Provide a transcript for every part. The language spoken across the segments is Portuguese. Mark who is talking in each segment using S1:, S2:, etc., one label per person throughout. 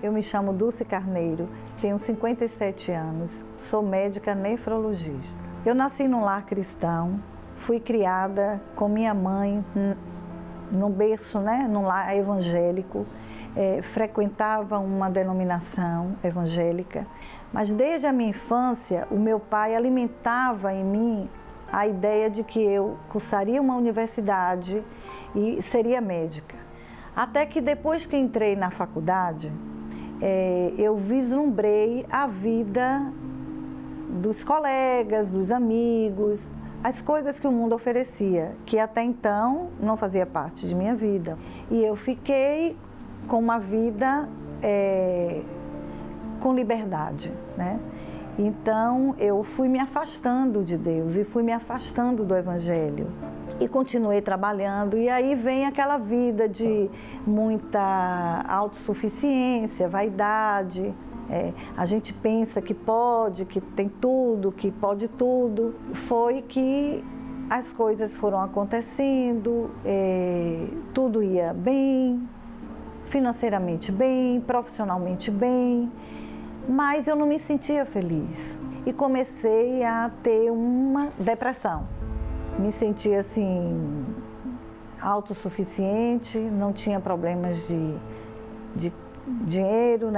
S1: Eu me chamo Dulce Carneiro, tenho 57 anos, sou médica nefrologista. Eu nasci num lar cristão, fui criada com minha mãe num berço, num lar evangélico, frequentava uma denominação evangélica, mas desde a minha infância o meu pai alimentava em mim a ideia de que eu cursaria uma universidade e seria médica. Até que depois que entrei na faculdade, eu vislumbrei a vida dos colegas, dos amigos, as coisas que o mundo oferecia, que até então não fazia parte de minha vida. E eu fiquei com uma vida com liberdade, Então, eu fui me afastando de Deus e fui me afastando do Evangelho. E continuei trabalhando, e aí vem aquela vida de muita autossuficiência, vaidade. A gente pensa que pode, que tem tudo, que pode tudo. Foi que as coisas foram acontecendo, tudo ia bem, financeiramente bem, profissionalmente bem, mas eu não me sentia feliz e comecei a ter uma depressão. Me sentia assim, autossuficiente, não tinha problemas de dinheiro,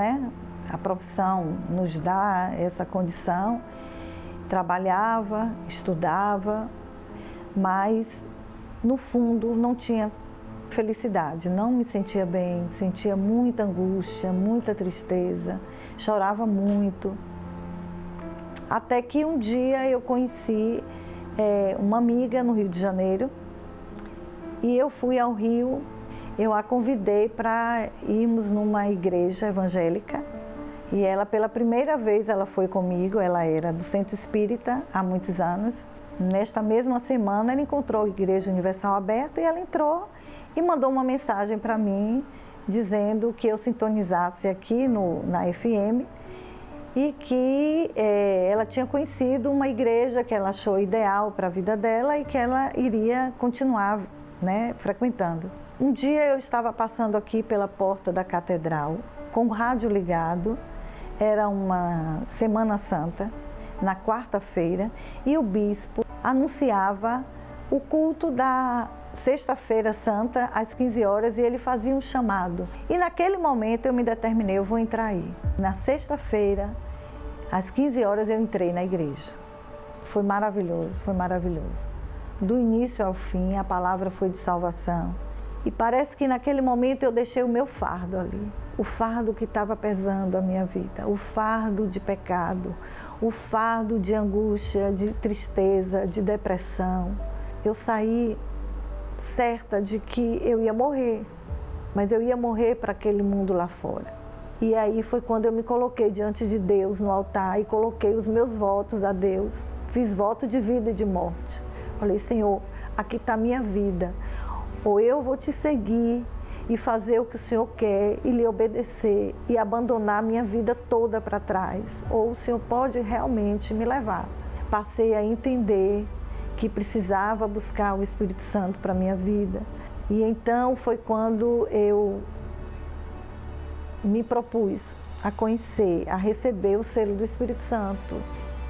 S1: A profissão nos dá essa condição. Trabalhava, estudava, mas no fundo não tinha felicidade, não me sentia bem, sentia muita angústia, muita tristeza, chorava muito. Até que um dia eu conheci uma amiga no Rio de Janeiro e eu fui ao Rio, eu a convidei para irmos numa igreja evangélica e ela, pela primeira vez, ela foi comigo, ela era do Centro Espírita há muitos anos. Nesta mesma semana ela encontrou a Igreja Universal aberta e ela entrou e mandou uma mensagem para mim dizendo que eu sintonizasse aqui na FM e que ela tinha conhecido uma igreja que ela achou ideal para a vida dela e que ela iria continuar frequentando. Um dia eu estava passando aqui pela porta da catedral com o rádio ligado, era uma Semana Santa, na quarta-feira, e o bispo anunciava o culto da Sexta-feira Santa, às 15 horas, e ele fazia um chamado. E naquele momento eu me determinei, eu vou entrar aí. Na sexta-feira, às 15 horas, eu entrei na igreja. Foi maravilhoso, foi maravilhoso. Do início ao fim, a palavra foi de salvação. E parece que naquele momento eu deixei o meu fardo ali. O fardo que estava pesando a minha vida. O fardo de pecado. O fardo de angústia, de tristeza, de depressão. Eu saí certa de que eu ia morrer, mas eu ia morrer para aquele mundo lá fora. E aí foi quando eu me coloquei diante de Deus no altar e coloquei os meus votos a Deus. Fiz voto de vida e de morte. Falei, Senhor, aqui está a minha vida. Ou eu vou te seguir e fazer o que o Senhor quer e lhe obedecer e abandonar a minha vida toda para trás. Ou o Senhor pode realmente me levar. Passei a entender que precisava buscar o Espírito Santo para a minha vida. E então foi quando eu me propus a conhecer, a receber o selo do Espírito Santo.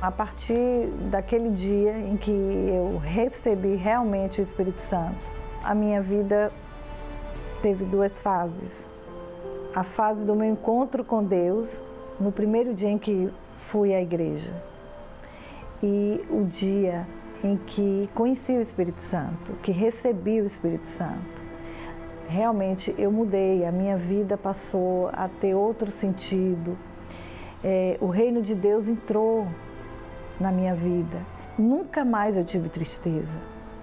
S1: A partir daquele dia em que eu recebi realmente o Espírito Santo, a minha vida teve duas fases. A fase do meu encontro com Deus, no primeiro dia em que fui à igreja, e o dia em que conheci o Espírito Santo, que recebi o Espírito Santo. Realmente eu mudei, a minha vida passou a ter outro sentido. O reino de Deus entrou na minha vida. Nunca mais eu tive tristeza,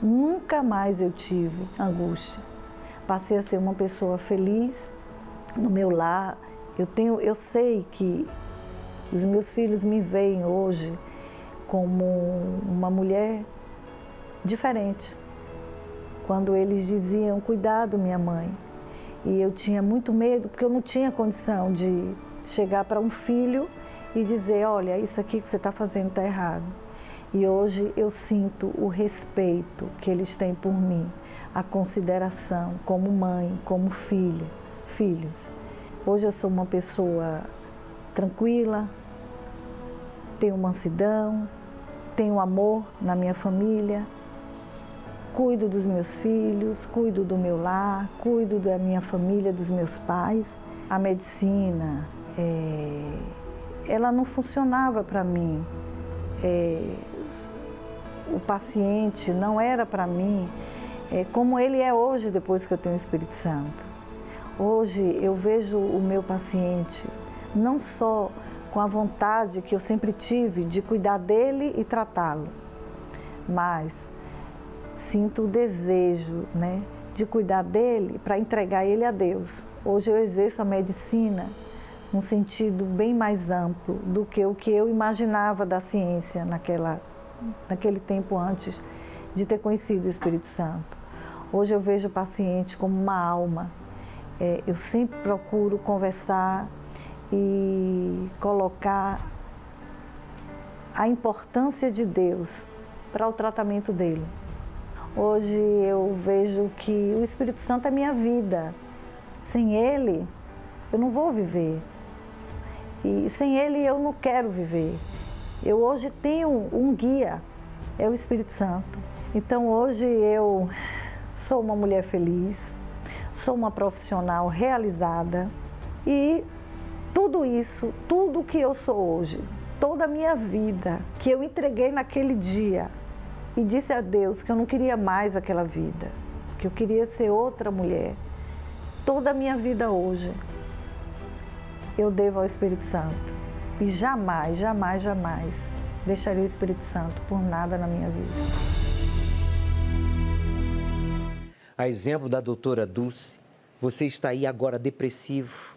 S1: nunca mais eu tive angústia. Passei a ser uma pessoa feliz no meu lar. Eu sei que os meus filhos me veem hoje como uma mulher diferente. Quando eles diziam, cuidado minha mãe, e eu tinha muito medo, porque eu não tinha condição de chegar para um filho e dizer, olha, isso aqui que você está fazendo está errado. E hoje eu sinto o respeito que eles têm por mim, a consideração como mãe, como filha, filhos. Hoje eu sou uma pessoa tranquila, tenho mansidão, tenho amor na minha família, cuido dos meus filhos, cuido do meu lar, cuido da minha família, dos meus pais. A medicina, ela não funcionava para mim. O paciente não era para mim como ele é hoje, depois que eu tenho o Espírito Santo. Hoje eu vejo o meu paciente não só com a vontade que eu sempre tive de cuidar dele e tratá-lo, mas sinto o desejo, né, de cuidar dele para entregar ele a Deus. Hoje eu exerço a medicina num sentido bem mais amplo do que o que eu imaginava da ciência naquele tempo antes de ter conhecido o Espírito Santo. Hoje eu vejo o paciente como uma alma. Eu sempre procuro conversar e colocar a importância de Deus para o tratamento dele. Hoje eu vejo que o Espírito Santo é minha vida. Sem ele, eu não vou viver. E sem ele, eu não quero viver. Eu hoje tenho um guia, é o Espírito Santo. Então hoje eu sou uma mulher feliz, sou uma profissional realizada e tudo isso, tudo que eu sou hoje, toda a minha vida que eu entreguei naquele dia e disse a Deus que eu não queria mais aquela vida, que eu queria ser outra mulher. Toda a minha vida hoje eu devo ao Espírito Santo e jamais, jamais, jamais deixaria o Espírito Santo por nada na minha vida.
S2: A exemplo da doutora Dulce, você está aí agora depressivo,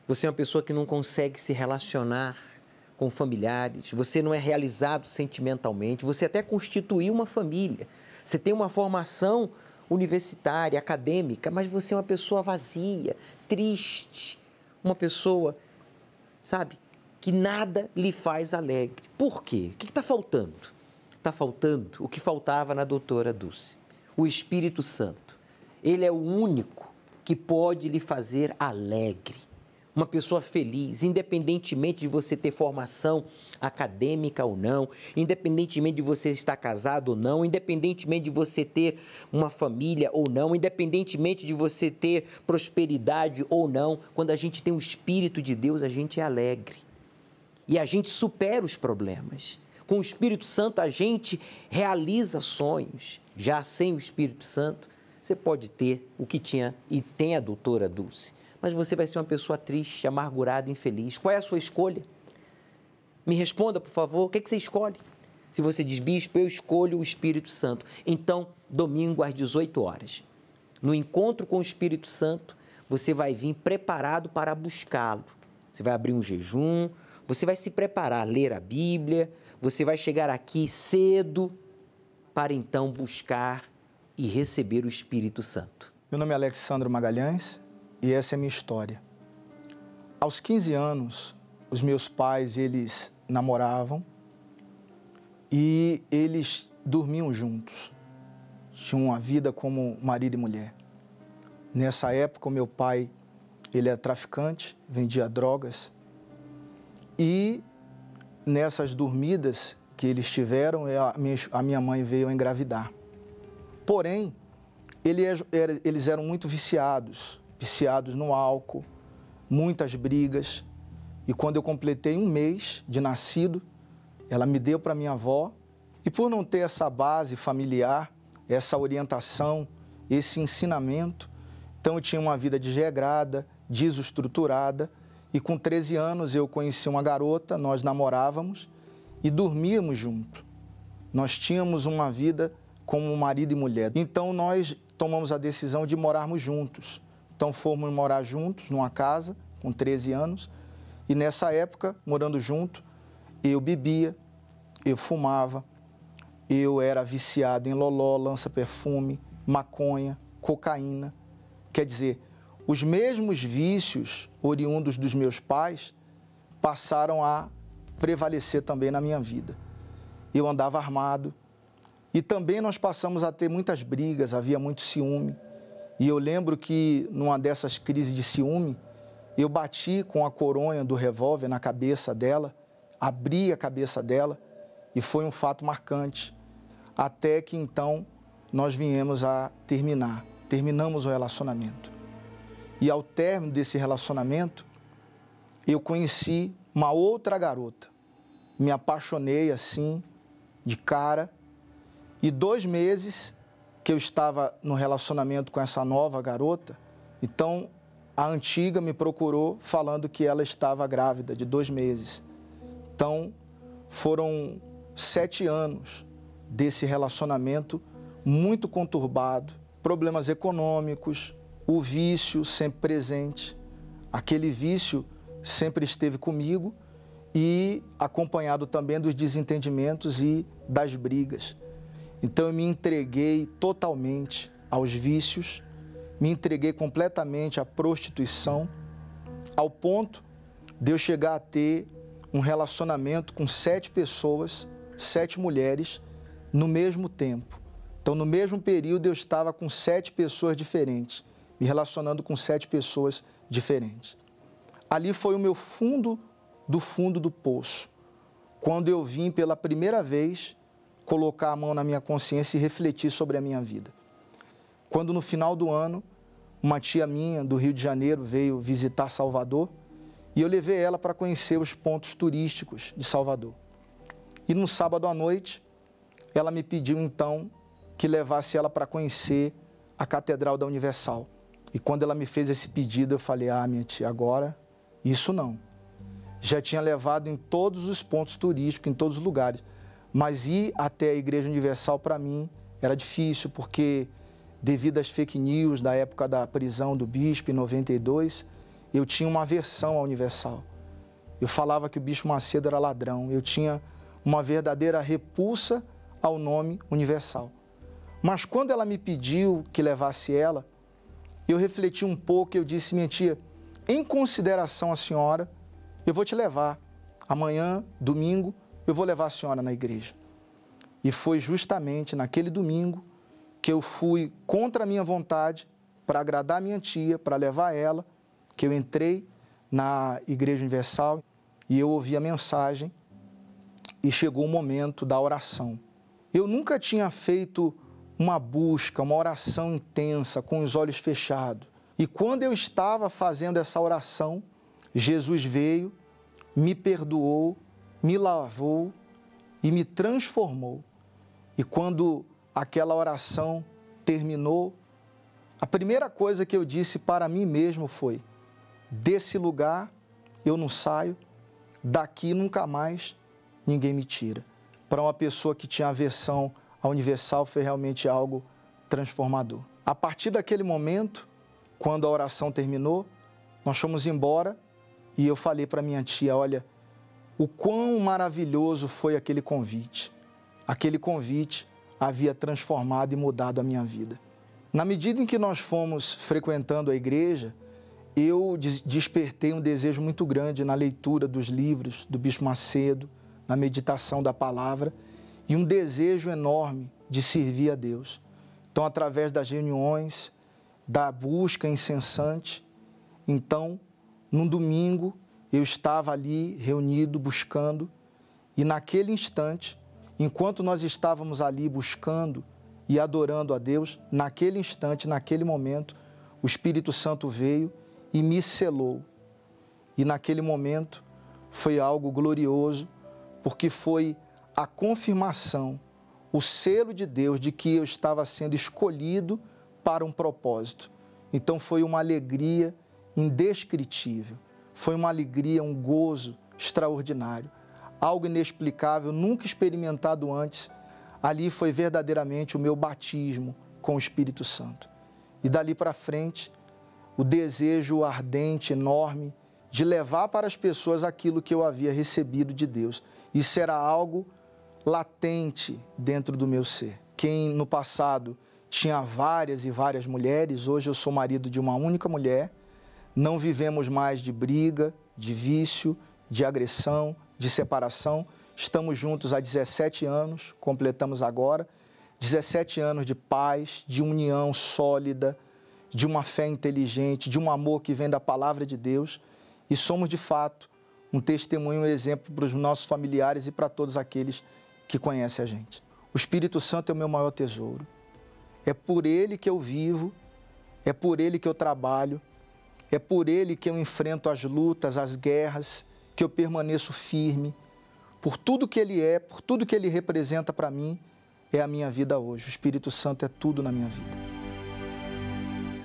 S2: você é uma pessoa que não consegue se relacionar com familiares, você não é realizado sentimentalmente, você até constituiu uma família, você tem uma formação universitária, acadêmica, mas você é uma pessoa vazia, triste, uma pessoa, sabe, que nada lhe faz alegre. Por quê? O que está faltando? Está faltando o que faltava na doutora Dulce, o Espírito Santo. Ele é o único que pode lhe fazer alegre, uma pessoa feliz, independentemente de você ter formação acadêmica ou não, independentemente de você estar casado ou não, independentemente de você ter uma família ou não, independentemente de você ter prosperidade ou não, quando a gente tem o Espírito de Deus, a gente é alegre e a gente supera os problemas. Com o Espírito Santo a gente realiza sonhos. Já sem o Espírito Santo, você pode ter o que tinha e tem a doutora Dulce, mas você vai ser uma pessoa triste, amargurada, infeliz. Qual é a sua escolha? Me responda, por favor, o que você escolhe? Se você diz, bispo, eu escolho o Espírito Santo. Então, domingo às 18 horas, no encontro com o Espírito Santo, você vai vir preparado para buscá-lo. Você vai abrir um jejum, você vai se preparar, ler a Bíblia, você vai chegar aqui cedo para então buscar e receber o Espírito Santo.
S3: Meu nome é Alexandro Magalhães e essa é a minha história. Aos 15 anos, os meus pais, eles namoravam e eles dormiam juntos. Tinham uma vida como marido e mulher. Nessa época, o meu pai, ele é traficante, vendia drogas e nessas dormidas que eles tiveram, a minha mãe veio a engravidar. Porém, eles eram muito viciados no álcool, muitas brigas. E quando eu completei 1 mês de nascido, ela me deu para minha avó. E por não ter essa base familiar, essa orientação, esse ensinamento, então eu tinha uma vida desregrada, desestruturada. E com 13 anos eu conheci uma garota, nós namorávamos e dormíamos juntos. Nós tínhamos uma vida como marido e mulher. Então nós tomamos a decisão de morarmos juntos. Então fomos morar juntos numa casa com 13 anos e nessa época, morando junto, eu bebia, eu fumava, eu era viciado em loló, lança-perfume, maconha, cocaína. Quer dizer, os mesmos vícios oriundos dos meus pais passaram a prevalecer também na minha vida. Eu andava armado, e também nós passamos a ter muitas brigas, havia muito ciúme. E eu lembro que numa dessas crises de ciúme, eu bati com a coronha do revólver na cabeça dela, abri a cabeça dela e foi um fato marcante. Até que então nós viemos a terminamos o relacionamento. E ao término desse relacionamento, eu conheci uma outra garota. Me apaixonei assim, de cara, e 2 meses que eu estava no relacionamento com essa nova garota, então a antiga me procurou falando que ela estava grávida de 2 meses. Então foram 7 anos desse relacionamento muito conturbado, problemas econômicos, o vício sempre presente. Aquele vício sempre esteve comigo e acompanhado também dos desentendimentos e das brigas. Então eu me entreguei totalmente aos vícios, me entreguei completamente à prostituição, ao ponto de eu chegar a ter um relacionamento com 7 pessoas, 7 mulheres, no mesmo tempo. Então, no mesmo período, eu estava com 7 pessoas diferentes, me relacionando com 7 pessoas diferentes. Ali foi o meu fundo do poço, quando eu vim pela primeira vez colocar a mão na minha consciência e refletir sobre a minha vida. Quando no final do ano, uma tia minha do Rio de Janeiro veio visitar Salvador e eu levei ela para conhecer os pontos turísticos de Salvador. E no sábado à noite, ela me pediu então que levasse ela para conhecer a Catedral da Universal. E quando ela me fez esse pedido, eu falei, minha tia, agora isso não. Já tinha levado em todos os pontos turísticos, em todos os lugares. Mas ir até a Igreja Universal, para mim, era difícil, porque devido às fake news da época da prisão do bispo, em 92, eu tinha uma aversão à Universal. Eu falava que o Bispo Macedo era ladrão. Eu tinha uma verdadeira repulsa ao nome Universal. Mas quando ela me pediu que levasse ela, eu refleti um pouco e eu disse, minha tia, em consideração à senhora, eu vou te levar. Amanhã, domingo, eu vou levar a senhora na igreja. E foi justamente naquele domingo que eu fui contra a minha vontade, para agradar a minha tia, para levar ela, que eu entrei na Igreja Universal e eu ouvi a mensagem e chegou o momento da oração. Eu nunca tinha feito uma busca, uma oração intensa, com os olhos fechados. E quando eu estava fazendo essa oração, Jesus veio, me perdoou, me lavou e me transformou. E quando aquela oração terminou, a primeira coisa que eu disse para mim mesmo foi, desse lugar eu não saio, daqui nunca mais ninguém me tira. Para uma pessoa que tinha aversão à Universal, foi realmente algo transformador. A partir daquele momento, quando a oração terminou, nós fomos embora e eu falei para minha tia, olha, o quão maravilhoso foi aquele convite. Aquele convite havia transformado e mudado a minha vida. Na medida em que nós fomos frequentando a igreja, eu despertei um desejo muito grande na leitura dos livros do Bispo Macedo, na meditação da palavra, e um desejo enorme de servir a Deus. Então, através das reuniões, da busca incessante, então, num domingo, eu estava ali reunido, buscando, e naquele instante, enquanto nós estávamos ali buscando e adorando a Deus, naquele instante, naquele momento, o Espírito Santo veio e me selou. E naquele momento foi algo glorioso, porque foi a confirmação, o selo de Deus de que eu estava sendo escolhido para um propósito. Então foi uma alegria indescritível, foi uma alegria, um gozo extraordinário, algo inexplicável, nunca experimentado antes. Ali foi verdadeiramente o meu batismo com o Espírito Santo. E dali para frente, o desejo ardente, enorme, de levar para as pessoas aquilo que eu havia recebido de Deus. Isso era algo latente dentro do meu ser. Quem no passado tinha várias e várias mulheres, hoje eu sou marido de uma única mulher, não vivemos mais de briga, de vício, de agressão, de separação. Estamos juntos há 17 anos, completamos agora, 17 anos de paz, de união sólida, de uma fé inteligente, de um amor que vem da palavra de Deus, e somos, de fato, um testemunho, um exemplo para os nossos familiares e para todos aqueles que conhecem a gente. O Espírito Santo é o meu maior tesouro. É por ele que eu vivo, é por ele que eu trabalho, é por ele que eu enfrento as lutas, as guerras, que eu permaneço firme. Por tudo que ele é, por tudo que ele representa para mim, é a minha vida hoje. O Espírito Santo é tudo na minha vida.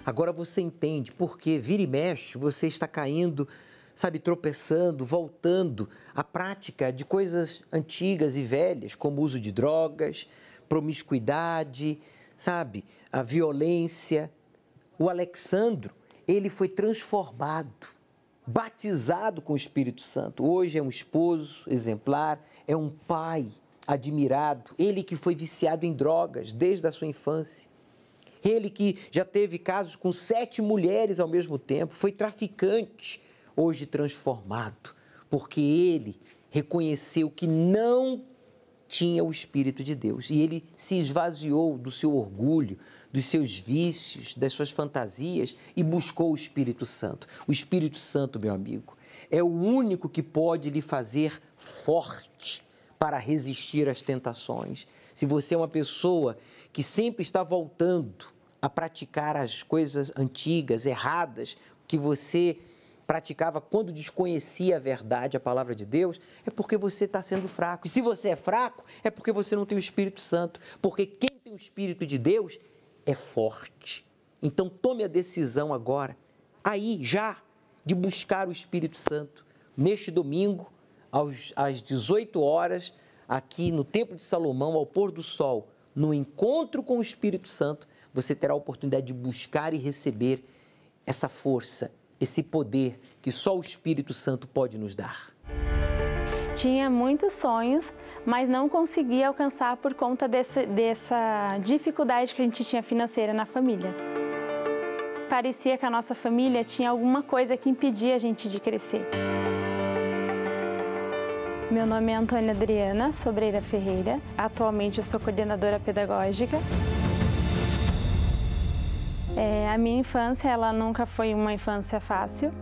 S2: Agora você entende por que vira e mexe, você está caindo, sabe, tropeçando, voltando à prática de coisas antigas e velhas, como o uso de drogas, promiscuidade, sabe, a violência. O Alexandro, ele foi transformado, batizado com o Espírito Santo. Hoje é um esposo exemplar, é um pai admirado. Ele que foi viciado em drogas desde a sua infância. Ele que já teve casos com 7 mulheres ao mesmo tempo, foi traficante, hoje transformado, porque ele reconheceu que não tinha o Espírito de Deus e ele se esvaziou do seu orgulho, dos seus vícios, das suas fantasias e buscou o Espírito Santo. O Espírito Santo, meu amigo, é o único que pode lhe fazer forte para resistir às tentações. Se você é uma pessoa que sempre está voltando a praticar as coisas antigas, erradas, que você praticava quando desconhecia a verdade, a palavra de Deus, é porque você está sendo fraco. E se você é fraco, é porque você não tem o Espírito Santo. Porque quem tem o Espírito de Deus é forte. Então tome a decisão agora, aí já, de buscar o Espírito Santo. Neste domingo, às 18 horas, aqui no Templo de Salomão, ao pôr do sol, no encontro com o Espírito Santo, você terá a oportunidade de buscar e receber essa força, esse poder que só o Espírito Santo pode nos dar.
S4: Tinha muitos sonhos, mas não conseguia alcançar por conta dessa dificuldade que a gente tinha financeira na família. Parecia que a nossa família tinha alguma coisa que impedia a gente de crescer. Meu nome é Antônia Adriana Sobreira Ferreira. Atualmente eu sou coordenadora pedagógica. A minha infância, ela nunca foi uma infância fácil.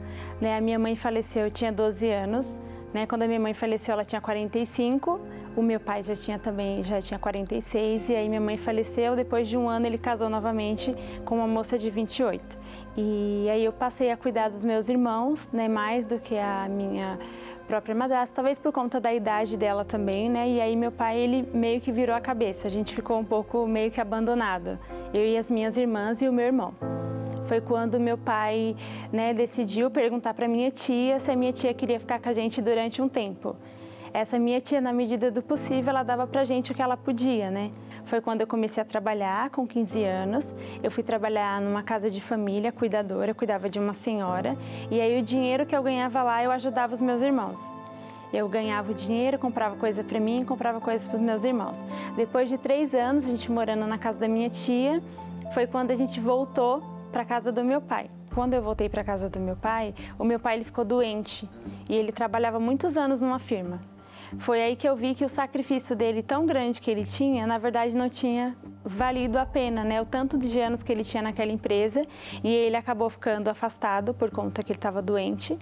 S4: A minha mãe faleceu, eu tinha 12 anos. Quando a minha mãe faleceu, ela tinha 45. O meu pai já tinha 46. E aí minha mãe faleceu, depois de um ano ele casou novamente com uma moça de 28. E aí eu passei a cuidar dos meus irmãos, mais do que a minha própria madrasta, talvez por conta da idade dela também, E aí meu pai, ele meio que virou a cabeça, a gente ficou um pouco meio que abandonado, eu e as minhas irmãs e o meu irmão. Foi quando meu pai, decidiu perguntar para minha tia se a minha tia queria ficar com a gente durante um tempo. Essa minha tia, na medida do possível, ela dava pra gente o que ela podia, Foi quando eu comecei a trabalhar, com 15 anos. Eu fui trabalhar numa casa de família, cuidadora, eu cuidava de uma senhora. E aí o dinheiro que eu ganhava lá, eu ajudava os meus irmãos. Eu ganhava o dinheiro, comprava coisa para mim, comprava coisas para os meus irmãos. Depois de 3 anos, a gente morando na casa da minha tia, foi quando a gente voltou para a casa do meu pai. Quando eu voltei para a casa do meu pai, o meu pai ele ficou doente e ele trabalhava muitos anos numa firma. Foi aí que eu vi que o sacrifício dele, tão grande que ele tinha, na verdade não tinha valido a pena, O tanto de anos que ele tinha naquela empresa, e ele acabou ficando afastado por conta que ele estava doente.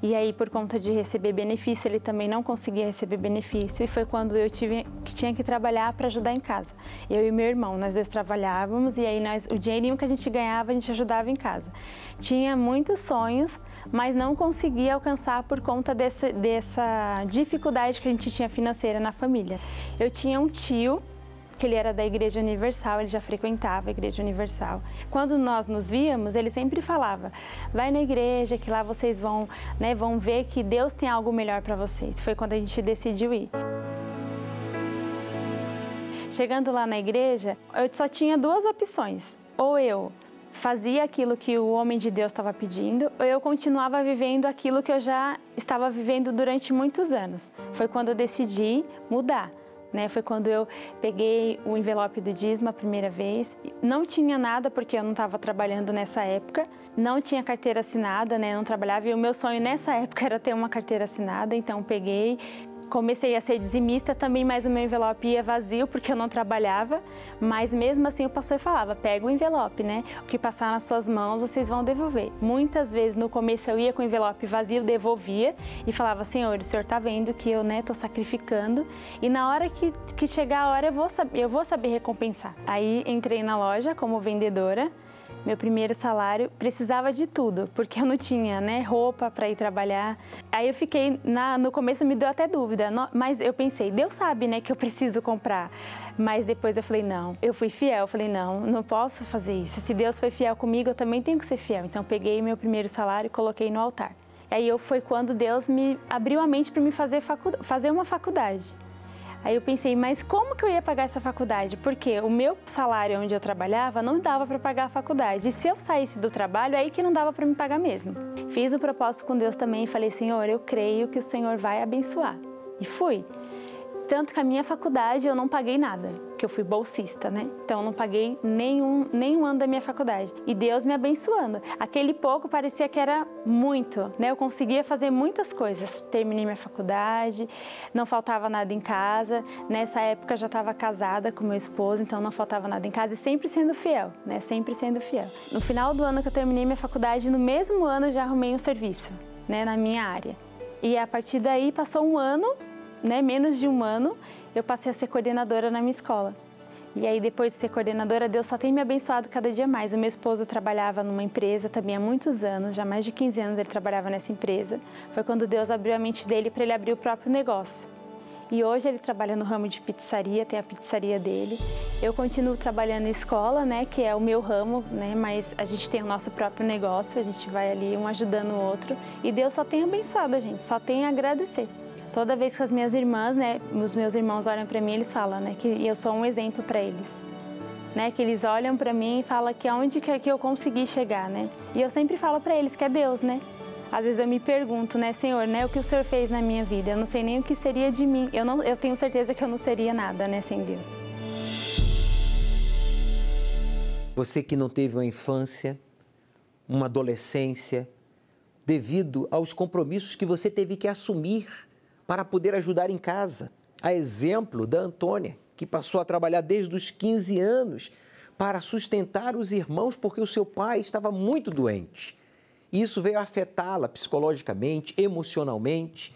S4: E aí, por conta de receber benefício, ele também não conseguia receber benefício. E foi quando eu tinha que trabalhar para ajudar em casa. Eu e meu irmão, nós 2 trabalhávamos, e aí o dinheirinho que a gente ganhava, a gente ajudava em casa. Tinha muitos sonhos, mas não conseguia alcançar por conta dessa dificuldade que a gente tinha financeira na família. Eu tinha um tio, que ele era da Igreja Universal, ele já frequentava a Igreja Universal. Quando nós nos víamos, ele sempre falava, vai na igreja que lá vocês vão ver que Deus tem algo melhor para vocês. Foi quando a gente decidiu ir. Chegando lá na igreja, eu só tinha 2 opções. Ou eu fazia aquilo que o homem de Deus estava pedindo, ou eu continuava vivendo aquilo que eu já estava vivendo durante muitos anos. Foi quando eu decidi mudar. Foi quando eu peguei o envelope do dízimo a primeira vez. Não tinha nada porque eu não estava trabalhando nessa época. Não tinha carteira assinada, não trabalhava. E o meu sonho nessa época era ter uma carteira assinada. Então peguei, Comecei a ser dizimista também, mas o meu envelope ia vazio porque eu não trabalhava, mas mesmo assim o pastor falava, pega o envelope, né? O que passar nas suas mãos, vocês vão devolver. Muitas vezes no começo eu ia com o envelope vazio, devolvia e falava, Senhor, o Senhor está vendo que eu, né, tô sacrificando e na hora que chegar a hora eu vou saber recompensar. Aí entrei na loja como vendedora. Meu primeiro salário precisava de tudo, porque eu não tinha, né, roupa para ir trabalhar. Aí eu fiquei, no começo me deu até dúvida, mas eu pensei, Deus sabe, né, que eu preciso comprar. Mas depois eu falei, não, eu fui fiel, eu falei, não posso fazer isso. Se Deus foi fiel comigo, eu também tenho que ser fiel. Então peguei meu primeiro salário e coloquei no altar. Aí foi quando Deus me abriu a mente para me fazer uma faculdade. Aí eu pensei, mas como que eu ia pagar essa faculdade? Porque o meu salário onde eu trabalhava não dava para pagar a faculdade. E se eu saísse do trabalho, aí que não dava para me pagar mesmo. Fiz um propósito com Deus também e falei, Senhor, eu creio que o Senhor vai abençoar. E fui. Tanto que a minha faculdade eu não paguei nada, porque eu fui bolsista, né? Então eu não paguei nenhum ano da minha faculdade. E Deus me abençoando. Aquele pouco parecia que era muito, né? Eu conseguia fazer muitas coisas. Terminei minha faculdade, não faltava nada em casa. Nessa época eu já estava casada com meu esposo, então não faltava nada em casa e sempre sendo fiel, né? Sempre sendo fiel. No final do ano que eu terminei minha faculdade, no mesmo ano eu já arrumei um serviço, né? Na minha área. E a partir daí passou um ano, né, menos de um ano, eu passei a ser coordenadora na minha escola. E aí, depois de ser coordenadora, Deus só tem me abençoado cada dia mais. O meu esposo trabalhava numa empresa também há muitos anos, já mais de 15 anos ele trabalhava nessa empresa. Foi quando Deus abriu a mente dele para ele abrir o próprio negócio. E hoje ele trabalha no ramo de pizzaria, tem a pizzaria dele. Eu continuo trabalhando em escola, né, que é o meu ramo, né, mas a gente tem o nosso próprio negócio, a gente vai ali um ajudando o outro. E Deus só tem abençoado a gente, só tem a agradecer. Toda vez que as minhas irmãs, né, os meus irmãos olham para mim, eles falam, né, que eu sou um exemplo para eles, né, que eles olham para mim e falam que aonde que eu consegui chegar, né, e eu sempre falo para eles que é Deus, né. Às vezes eu me pergunto, né, Senhor, né, o que o Senhor fez na minha vida? Eu não sei nem o que seria de mim. Eu tenho certeza que eu não seria nada, né, sem Deus.
S2: Você que não teve uma infância, uma adolescência, devido aos compromissos que você teve que assumir para poder ajudar em casa. A exemplo da Antônia, que passou a trabalhar desde os 15 anos para sustentar os irmãos porque o seu pai estava muito doente. Isso veio afetá-la psicologicamente, emocionalmente,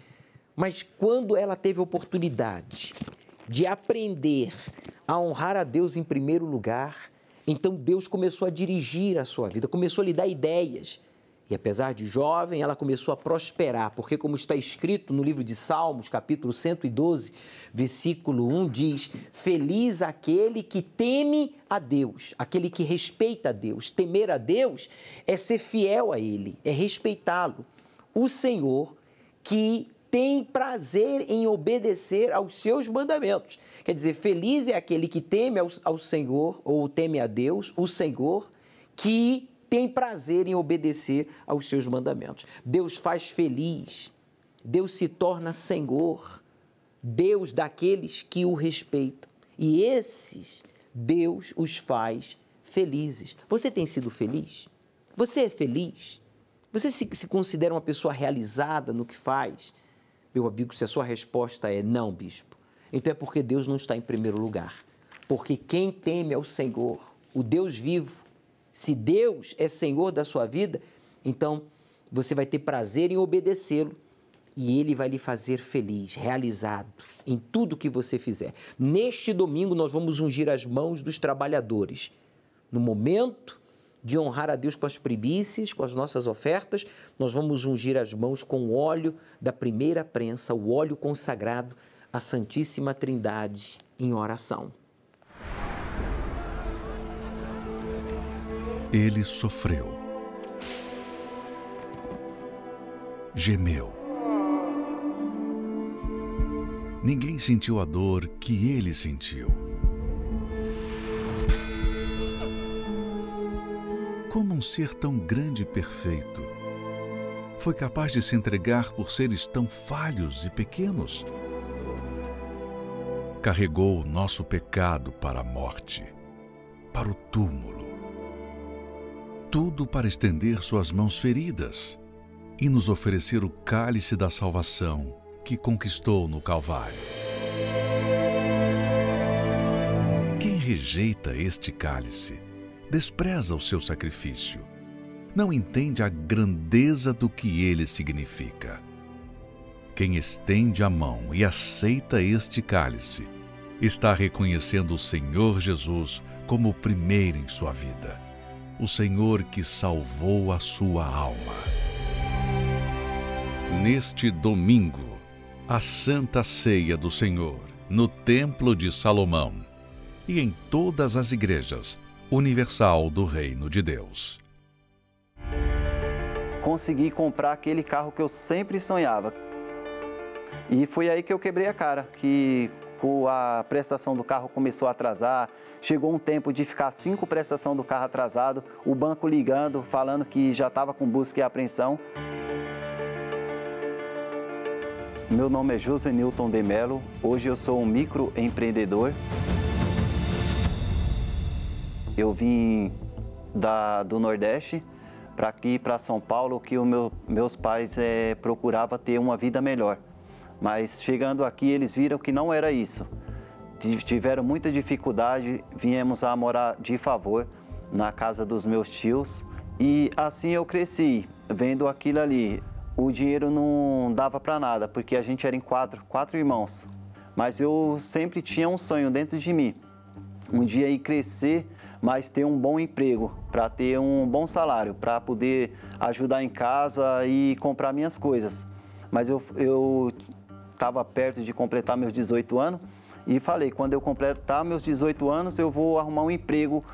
S2: mas quando ela teve a oportunidade de aprender a honrar a Deus em primeiro lugar, então Deus começou a dirigir a sua vida, começou a lhe dar ideias. E apesar de jovem, ela começou a prosperar, porque como está escrito no livro de Salmos, capítulo 112, versículo 1, diz: feliz aquele que teme a Deus, aquele que respeita a Deus. Temer a Deus é ser fiel a Ele, é respeitá-lo. O Senhor que tem prazer em obedecer aos seus mandamentos. Quer dizer, feliz é aquele que teme ao Senhor, ou teme a Deus, o Senhor, que tem prazer em obedecer aos seus mandamentos. Deus faz feliz, Deus se torna Senhor, Deus daqueles que o respeitam. E esses, Deus os faz felizes. Você tem sido feliz? Você é feliz? Você se considera uma pessoa realizada no que faz? Meu amigo, se a sua resposta é não, bispo, então é porque Deus não está em primeiro lugar. Porque quem teme ao Senhor, o Deus vivo, se Deus é Senhor da sua vida, então você vai ter prazer em obedecê-lo e Ele vai lhe fazer feliz, realizado em tudo que você fizer. Neste domingo nós vamos ungir as mãos dos trabalhadores. No momento de honrar a Deus com as primícias, com as nossas ofertas, nós vamos ungir as mãos com o óleo da primeira prensa, o óleo consagrado à Santíssima Trindade em oração.
S5: Ele sofreu, gemeu. Ninguém sentiu a dor que ele sentiu. Como um ser tão grande e perfeito foi capaz de se entregar por seres tão falhos e pequenos? Carregou o nosso pecado para a morte, para o túmulo. Tudo para estender suas mãos feridas e nos oferecer o cálice da salvação que conquistou no Calvário. Quem rejeita este cálice, despreza o seu sacrifício, não entende a grandeza do que ele significa. Quem estende a mão e aceita este cálice, está reconhecendo o Senhor Jesus como o primeiro em sua vida, o Senhor que salvou a sua alma. Neste domingo, a Santa Ceia do Senhor, no Templo de Salomão e em todas as igrejas universal do Reino de Deus.
S6: Consegui comprar aquele carro que eu sempre sonhava. E foi aí que eu quebrei a cara, que a prestação do carro começou a atrasar, chegou um tempo de ficar 5 prestações do carro atrasado, o banco ligando, falando que já estava com busca e apreensão. Meu nome é José Nilton de Mello, hoje eu sou um microempreendedor. Eu vim do Nordeste para aqui, para São Paulo, que meus pais procuravam ter uma vida melhor. Mas chegando aqui, eles viram que não era isso. Tiveram muita dificuldade, viemos a morar de favor na casa dos meus tios. E assim eu cresci, vendo aquilo ali. O dinheiro não dava para nada, porque a gente era em quatro irmãos. Mas eu sempre tinha um sonho dentro de mim. Um dia ir crescer, mas ter um bom emprego, para ter um bom salário, para poder ajudar em casa e comprar minhas coisas. Mas eu estava perto de completar meus 18 anos e falei, quando eu completar meus 18 anos, eu vou arrumar um emprego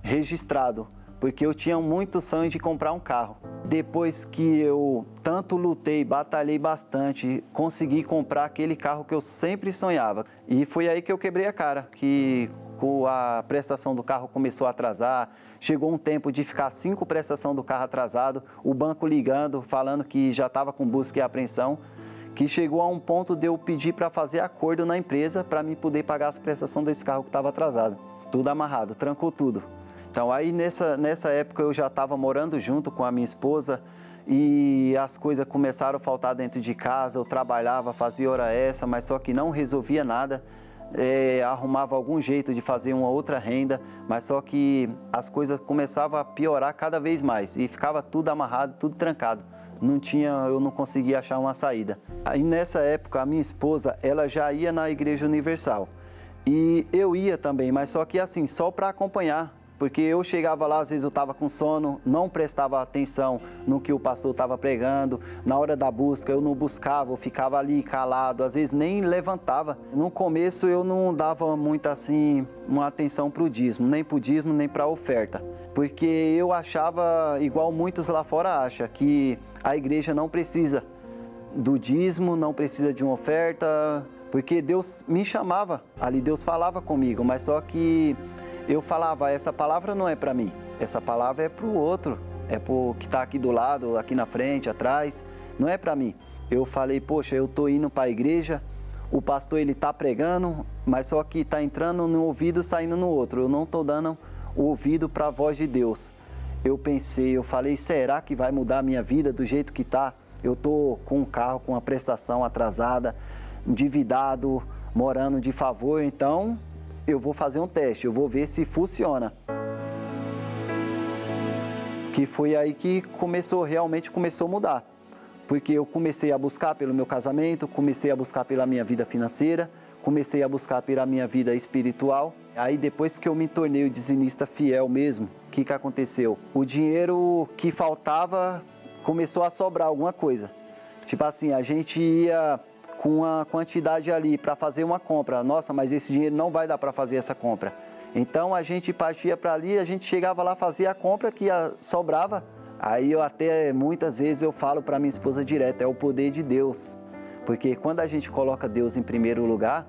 S6: registrado, porque eu tinha muito sonho de comprar um carro. Depois que eu tanto lutei, batalhei bastante, consegui comprar aquele carro que eu sempre sonhava. E foi aí que eu quebrei a cara, que a prestação do carro começou a atrasar, chegou um tempo de ficar 5 prestações do carro atrasado, o banco ligando, falando que já estava com busca e apreensão, que chegou a um ponto de eu pedir para fazer acordo na empresa para mim poder pagar as prestações desse carro que estava atrasado. Tudo amarrado, trancou tudo. Então aí nessa época eu já estava morando junto com a minha esposa e as coisas começaram a faltar dentro de casa, eu trabalhava, fazia hora extra, mas só que não resolvia nada. Arrumava algum jeito de fazer uma outra renda, mas só que as coisas começavam a piorar cada vez mais e ficava tudo amarrado, tudo trancado. Eu não conseguia achar uma saída. Aí nessa época a minha esposa, ela já ia na Igreja Universal e eu ia também, mas só que assim, só para acompanhar. Porque eu chegava lá, às vezes eu estava com sono, não prestava atenção no que o pastor estava pregando. Na hora da busca, eu não buscava, eu ficava ali calado, às vezes nem levantava. No começo eu não dava muito assim, uma atenção para o dízimo, nem para o dízimo, nem para a oferta. Porque eu achava, igual muitos lá fora acham, que a igreja não precisa do dízimo, não precisa de uma oferta, porque Deus me chamava ali, Deus falava comigo, mas só que eu falava, essa palavra não é para mim, essa palavra é para o outro, é para o que está aqui do lado, aqui na frente, atrás, não é para mim. Eu falei, poxa, eu estou indo para a igreja, o pastor ele está pregando, mas só que está entrando no ouvido, saindo no outro, eu não estou dando o ouvido para a voz de Deus. Eu pensei, eu falei, será que vai mudar a minha vida do jeito que está? Eu estou com um carro, com uma prestação atrasada, endividado, morando de favor, então eu vou fazer um teste, eu vou ver se funciona. Que foi aí que realmente começou a mudar. Porque eu comecei a buscar pelo meu casamento, comecei a buscar pela minha vida financeira, comecei a buscar pela minha vida espiritual. Aí depois que eu me tornei o dizimista fiel mesmo, o que aconteceu? O dinheiro que faltava começou a sobrar alguma coisa. Tipo assim, a gente ia com uma quantidade ali para fazer uma compra. Nossa, mas esse dinheiro não vai dar para fazer essa compra. Então a gente partia para ali, a gente chegava lá, fazia a compra que sobrava. Aí muitas vezes eu falo para minha esposa direto, é o poder de Deus. Porque quando a gente coloca Deus em primeiro lugar,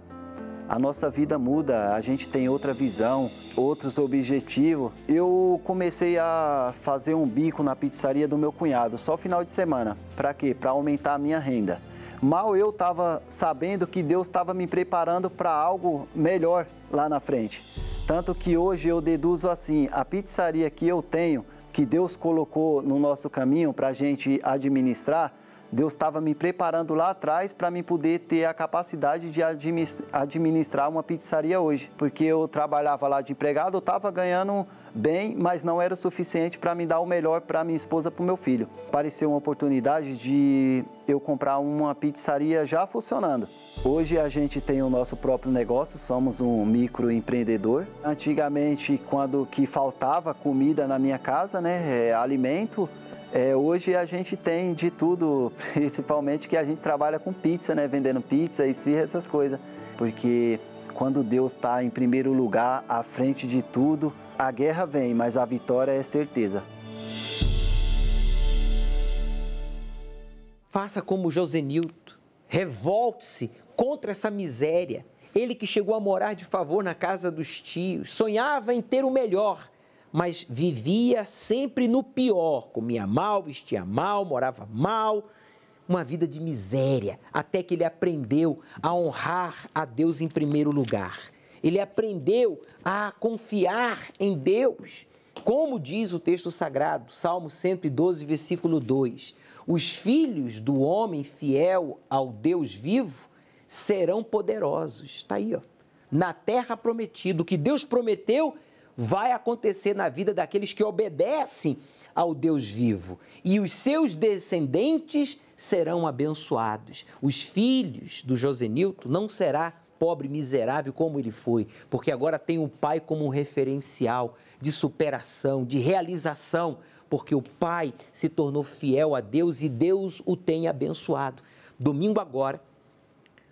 S6: a nossa vida muda, a gente tem outra visão, outros objetivos. Eu comecei a fazer um bico na pizzaria do meu cunhado, só final de semana. Para quê? Para aumentar a minha renda. Mal eu estava sabendo que Deus estava me preparando para algo melhor lá na frente. Tanto que hoje eu deduzo assim, a pizzaria que eu tenho, que Deus colocou no nosso caminho para a gente administrar, Deus estava me preparando lá atrás para mim poder ter a capacidade de administrar uma pizzaria hoje. Porque eu trabalhava lá de empregado, eu estava ganhando bem, mas não era o suficiente para me dar o melhor para minha esposa e para o meu filho. Apareceu uma oportunidade de eu comprar uma pizzaria já funcionando. Hoje a gente tem o nosso próprio negócio, somos um microempreendedor. Antigamente, quando que faltava comida na minha casa, né, alimento, hoje a gente tem de tudo, principalmente que a gente trabalha com pizza, né? Vendendo pizza, esfirra, essas coisas. Porque quando Deus está em primeiro lugar, à frente de tudo, a guerra vem, mas a vitória é certeza.
S2: Faça como Josenilton, revolte-se contra essa miséria. Ele que chegou a morar de favor na casa dos tios, sonhava em ter o melhor, mas vivia sempre no pior, comia mal, vestia mal, morava mal, uma vida de miséria, até que ele aprendeu a honrar a Deus em primeiro lugar. Ele aprendeu a confiar em Deus, como diz o texto sagrado, Salmo 112, versículo 2. Os filhos do homem fiel ao Deus vivo serão poderosos. Está aí, ó, na terra prometida. O que Deus prometeu vai acontecer na vida daqueles que obedecem ao Deus vivo. E os seus descendentes serão abençoados. Os filhos do Josenilton não será pobre miserável como ele foi, porque agora tem o pai como um referencial de superação, de realização, porque o pai se tornou fiel a Deus e Deus o tem abençoado. Domingo agora,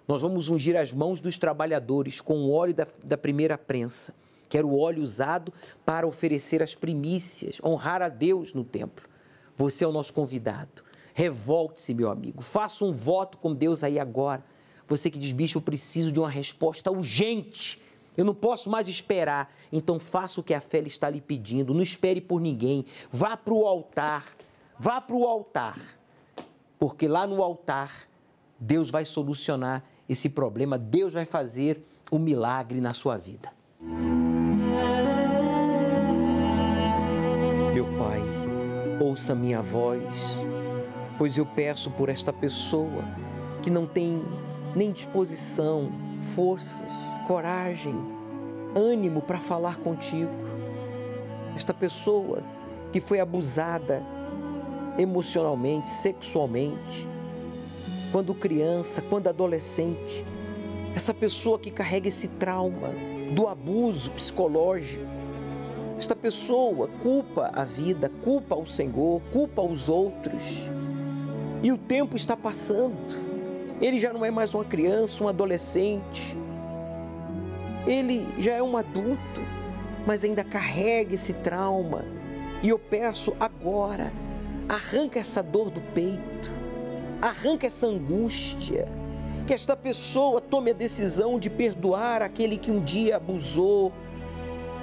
S2: nós vamos ungir as mãos dos trabalhadores com o óleo da primeira prensa, que era o óleo usado para oferecer as primícias, honrar a Deus no templo. Você é o nosso convidado. Revolte-se, meu amigo. Faça um voto com Deus aí agora. Você que diz, bispo, eu preciso de uma resposta urgente. Eu não posso mais esperar. Então faça o que a fé está lhe pedindo. Não espere por ninguém. Vá para o altar. Vá para o altar. Porque lá no altar, Deus vai solucionar esse problema. Deus vai fazer um milagre na sua vida. Meu Pai, ouça minha voz, pois eu peço por esta pessoa que não tem nem disposição, forças, coragem, ânimo para falar contigo. Esta pessoa que foi abusada emocionalmente, sexualmente, quando criança, quando adolescente. Essa pessoa que carrega esse trauma do abuso psicológico. Esta pessoa culpa a vida, culpa o Senhor, culpa os outros. E o tempo está passando. Ele já não é mais uma criança, um adolescente. Ele já é um adulto, mas ainda carrega esse trauma. E eu peço agora, arranca essa dor do peito, arranca essa angústia, que esta pessoa tome a decisão de perdoar aquele que um dia abusou,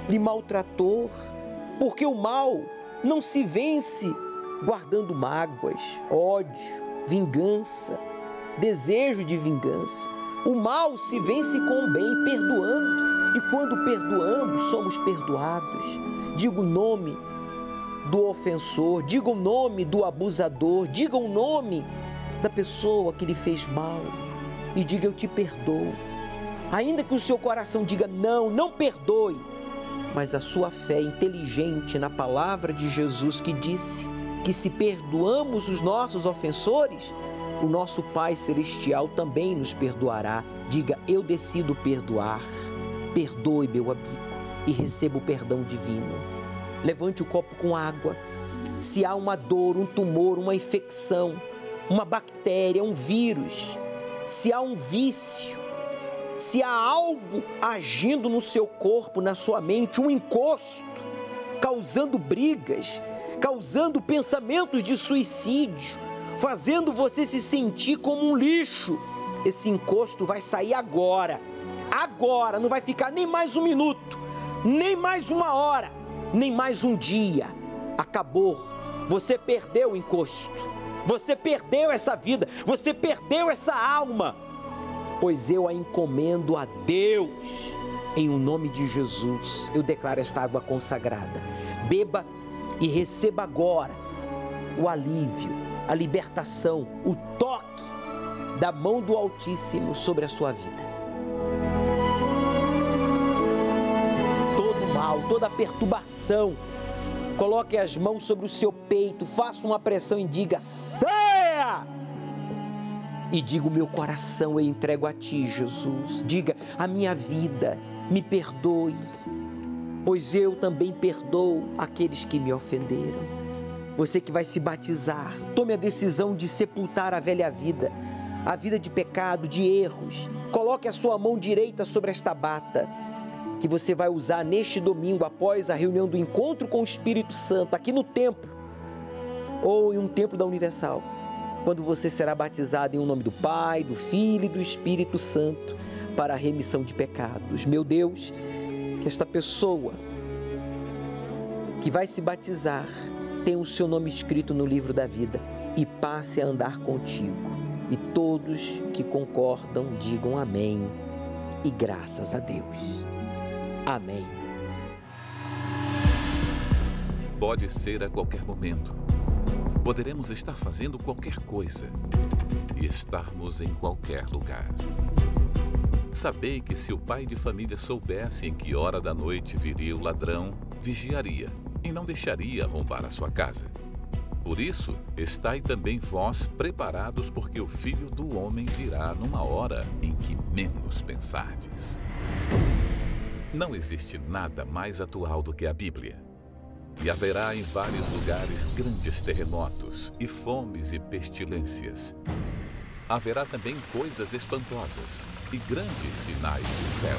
S2: lhe maltratou, porque o mal não se vence guardando mágoas, ódio, vingança, desejo de vingança. O mal se vence com o bem, perdoando. E quando perdoamos, somos perdoados. Diga o nome do ofensor, diga o nome do abusador, diga o nome da pessoa que lhe fez mal e diga, eu te perdoo. Ainda que o seu coração diga, não perdoe, mas a sua fé inteligente na palavra de Jesus que disse que se perdoamos os nossos ofensores, o nosso Pai Celestial também nos perdoará. Diga, eu decido perdoar. Perdoe, meu amigo, e receba o perdão divino. Levante o copo com água. Se há uma dor, um tumor, uma infecção, uma bactéria, um vírus, se há um vício, se há algo agindo no seu corpo, na sua mente, um encosto, causando brigas, causando pensamentos de suicídio, fazendo você se sentir como um lixo, esse encosto vai sair agora, não vai ficar nem mais um minuto, nem mais uma hora, nem mais um dia, acabou, você perdeu o encosto, você perdeu essa vida, você perdeu essa alma, pois eu a encomendo a Deus, em o nome de Jesus, eu declaro esta água consagrada, beba e receba agora o alívio, a libertação, o toque da mão do Altíssimo sobre a sua vida. Todo mal, toda perturbação, coloque as mãos sobre o seu peito, faça uma pressão e diga: saia! E diga: o meu coração eu entrego a Ti, Jesus. Diga: a minha vida, me perdoe, pois eu também perdoo aqueles que me ofenderam. Você que vai se batizar, tome a decisão de sepultar a velha vida, a vida de pecado, de erros. Coloque a sua mão direita sobre esta bata, que você vai usar neste domingo, após a reunião do encontro com o Espírito Santo, aqui no templo, ou em um templo da Universal, quando você será batizado em nome do Pai, do Filho e do Espírito Santo, para a remissão de pecados. Meu Deus, que esta pessoa que vai se batizar tenha o seu nome escrito no livro da vida e passe a andar contigo. E todos que concordam digam amém e graças a Deus. Amém.
S7: Pode ser a qualquer momento. Poderemos estar fazendo qualquer coisa e estarmos em qualquer lugar. Sabei que se o pai de família soubesse em que hora da noite viria o ladrão, vigiaria e não deixaria roubar a sua casa. Por isso, estai também vós preparados, porque o Filho do Homem virá numa hora em que menos pensardes. Não existe nada mais atual do que a Bíblia. E haverá em vários lugares grandes terremotos e fomes e pestilências. Haverá também coisas espantosas e grandes sinais do céu.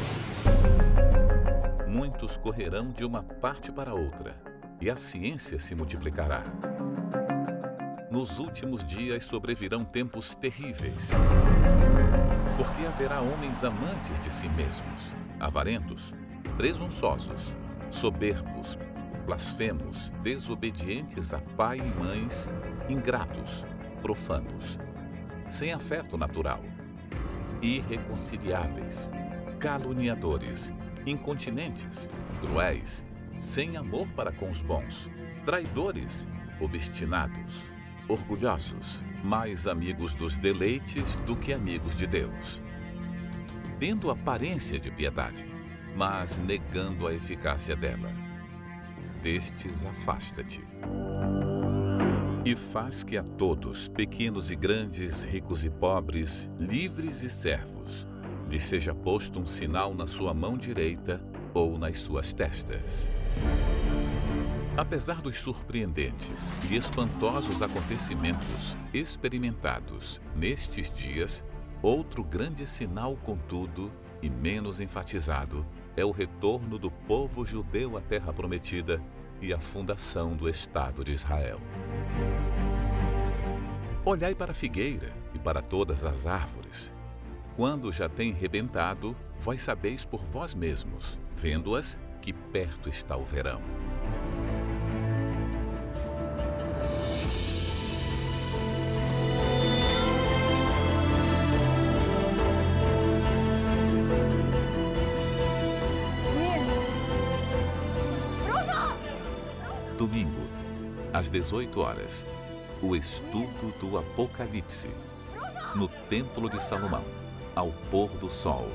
S7: Muitos correrão de uma parte para outra, e a ciência se multiplicará. Nos últimos dias sobrevirão tempos terríveis, porque haverá homens amantes de si mesmos, avarentos, presunçosos, soberbos, blasfemos, desobedientes a pai e mães, ingratos, profanos, sem afeto natural, irreconciliáveis, caluniadores, incontinentes, cruéis, sem amor para com os bons, traidores, obstinados, orgulhosos, mais amigos dos deleites do que amigos de Deus, tendo aparência de piedade, mas negando a eficácia dela. Destes afasta-te. E faz que a todos, pequenos e grandes, ricos e pobres, livres e servos, lhes seja posto um sinal na sua mão direita ou nas suas testas. Apesar dos surpreendentes e espantosos acontecimentos experimentados nestes dias, outro grande sinal, contudo, e menos enfatizado, é o retorno do povo judeu à terra prometida e a fundação do Estado de Israel. Olhai para a figueira e para todas as árvores. Quando já têm rebentado, vós sabeis por vós mesmos, vendo-as, que perto está o verão. Domingo, às 18 horas, o estudo do Apocalipse, no Templo de Salomão, ao pôr do sol,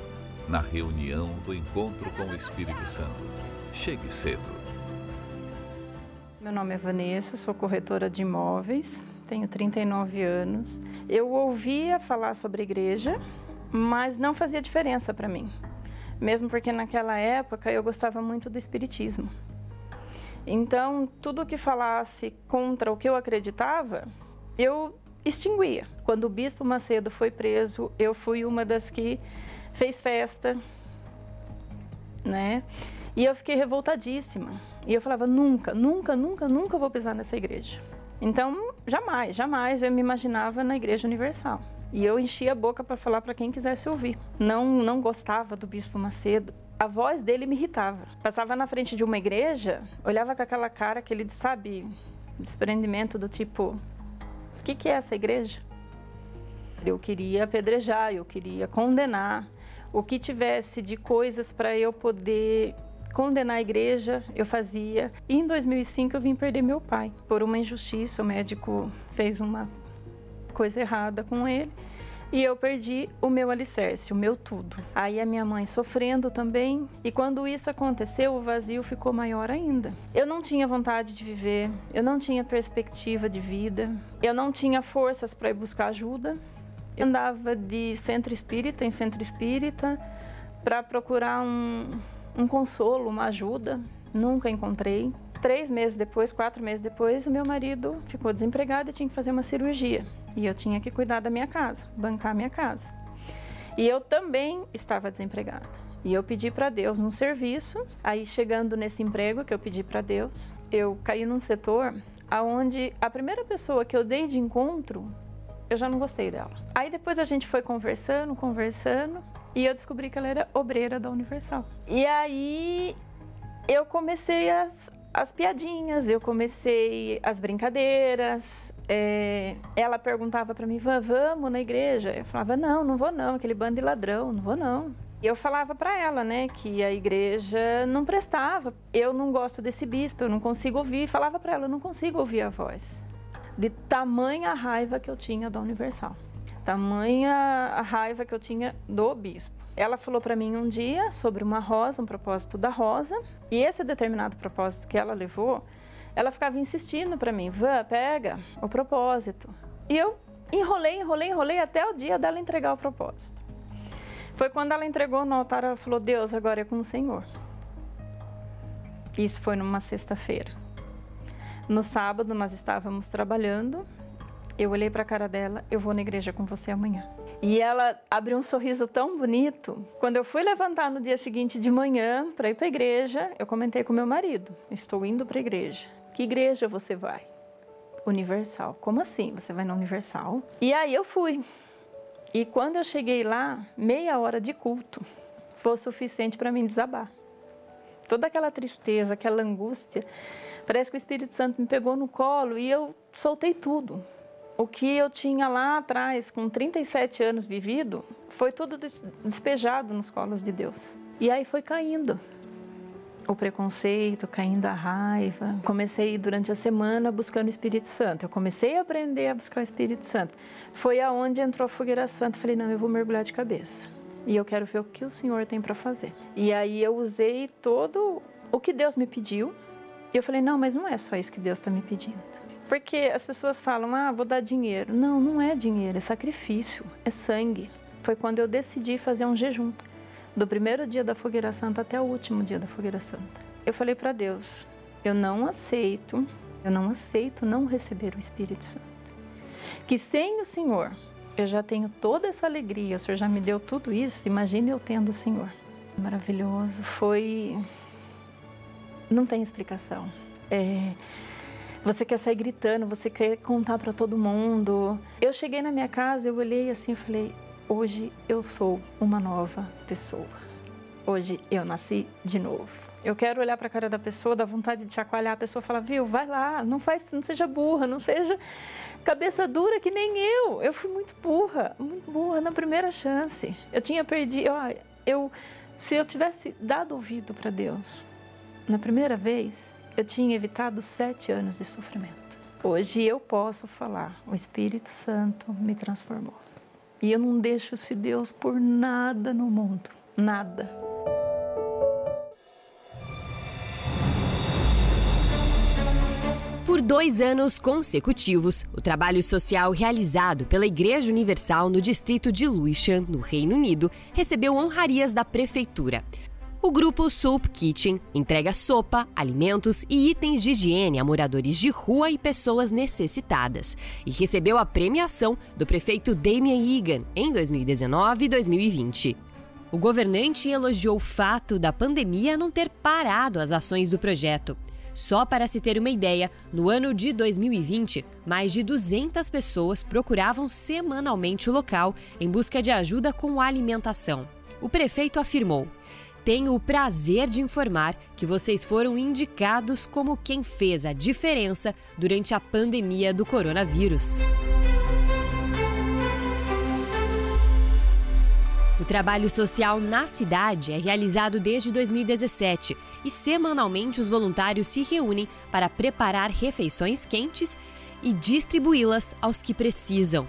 S7: na reunião do encontro com o Espírito Santo. Chegue cedo.
S8: Meu nome é Vanessa, sou corretora de imóveis, tenho 39 anos. Eu ouvia falar sobre igreja, mas não fazia diferença para mim. Mesmo porque naquela época eu gostava muito do espiritismo. Então, tudo que falasse contra o que eu acreditava, eu extinguia. Quando o Bispo Macedo foi preso, eu fui uma das que fez festa, né? E eu fiquei revoltadíssima. E eu falava, nunca, nunca, nunca, nunca vou pisar nessa igreja. Então, jamais, jamais eu me imaginava na Igreja Universal. E eu enchia a boca para falar para quem quisesse ouvir. Não gostava do Bispo Macedo. A voz dele me irritava. Passava na frente de uma igreja, olhava com aquela cara, aquele, sabe, desprendimento do tipo, o que é essa igreja? Eu queria apedrejar, eu queria condenar. O que tivesse de coisas para eu poder condenar a igreja, eu fazia. E em 2005 eu vim perder meu pai. Por uma injustiça, o médico fez uma coisa errada com ele. E eu perdi o meu alicerce, o meu tudo. Aí a minha mãe sofrendo também. E quando isso aconteceu, o vazio ficou maior ainda. Eu não tinha vontade de viver, eu não tinha perspectiva de vida, eu não tinha forças para ir buscar ajuda. Eu andava de centro espírita em centro espírita para procurar um consolo, uma ajuda. Nunca encontrei. 3 meses depois, 4 meses depois, o meu marido ficou desempregado e tinha que fazer uma cirurgia. E eu tinha que cuidar da minha casa, bancar a minha casa. E eu também estava desempregada. E eu pedi para Deus um serviço. Aí, chegando nesse emprego que eu pedi para Deus, eu caí num setor onde a primeira pessoa que eu dei de encontro, eu já não gostei dela. Aí depois a gente foi conversando, e eu descobri que ela era obreira da Universal. E aí eu comecei as piadinhas, eu comecei as brincadeiras. Ela perguntava para mim, vamos na igreja? Eu falava, não vou não, aquele bando de ladrão, não vou não. E eu falava para ela, né, que a igreja não prestava. Eu não gosto desse bispo, eu não consigo ouvir. Falava para ela, eu não consigo ouvir a voz. De tamanha raiva que eu tinha da Universal. Tamanha a raiva que eu tinha do bispo. Ela falou para mim um dia sobre uma rosa, um propósito da rosa, e esse determinado propósito que ela levou, ela ficava insistindo para mim, pega o propósito. E eu enrolei até o dia dela entregar o propósito. Foi quando ela entregou no altar, ela falou, Deus, agora é com o Senhor. Isso foi numa sexta-feira. No sábado nós estávamos trabalhando, eu olhei para a cara dela, eu vou na igreja com você amanhã. E ela abriu um sorriso tão bonito. Quando eu fui levantar no dia seguinte de manhã para ir para a igreja, eu comentei com meu marido, estou indo para a igreja. Que igreja você vai? Universal. Como assim? Você vai na Universal? E aí eu fui. E quando eu cheguei lá, meia hora de culto foi o suficiente para mim desabar. Toda aquela tristeza, aquela angústia, parece que o Espírito Santo me pegou no colo e eu soltei tudo. O que eu tinha lá atrás, com 37 anos vivido, foi tudo despejado nos colos de Deus. E aí foi caindo o preconceito, caindo a raiva. Comecei durante a semana buscando o Espírito Santo. Eu comecei a aprender a buscar o Espírito Santo. Foi aonde entrou a fogueira santa. Falei, não, eu vou mergulhar de cabeça. E eu quero ver o que o Senhor tem para fazer. E aí eu usei todo o que Deus me pediu. E eu falei, não, mas não é só isso que Deus está me pedindo. Porque as pessoas falam, vou dar dinheiro. Não, não é dinheiro, é sacrifício, é sangue. Foi quando eu decidi fazer um jejum, do primeiro dia da Fogueira Santa até o último dia da Fogueira Santa. Eu falei para Deus, eu não aceito não receber o Espírito Santo. Que sem o Senhor, eu já tenho toda essa alegria, o Senhor já me deu tudo isso, imagine eu tendo o Senhor. Maravilhoso, não tem explicação. Você quer sair gritando, você quer contar para todo mundo. Eu cheguei na minha casa, eu olhei assim e falei, hoje eu sou uma nova pessoa. Hoje eu nasci de novo. Eu quero olhar para a cara da pessoa, dar vontade de chacoalhar a pessoa, falar, viu, vai lá, não seja burra, não seja cabeça dura que nem eu. Eu fui muito burra na primeira chance. Eu tinha perdido, se eu tivesse dado ouvido para Deus na primeira vez, eu tinha evitado 7 anos de sofrimento. Hoje eu posso falar, o Espírito Santo me transformou. E eu não deixo esse Deus por nada no mundo, nada.
S9: Por 2 anos consecutivos, o trabalho social realizado pela Igreja Universal no distrito de Lewisham, no Reino Unido, recebeu honrarias da prefeitura. O grupo Soup Kitchen entrega sopa, alimentos e itens de higiene a moradores de rua e pessoas necessitadas e recebeu a premiação do prefeito Damien Egan em 2019 e 2020. O governante elogiou o fato da pandemia não ter parado as ações do projeto. Só para se ter uma ideia, no ano de 2020, mais de 200 pessoas procuravam semanalmente o local em busca de ajuda com alimentação. O prefeito afirmou: tenho o prazer de informar que vocês foram indicados como quem fez a diferença durante a pandemia do coronavírus. O trabalho social na cidade é realizado desde 2017 e semanalmente os voluntários se reúnem para preparar refeições quentes e distribuí-las aos que precisam.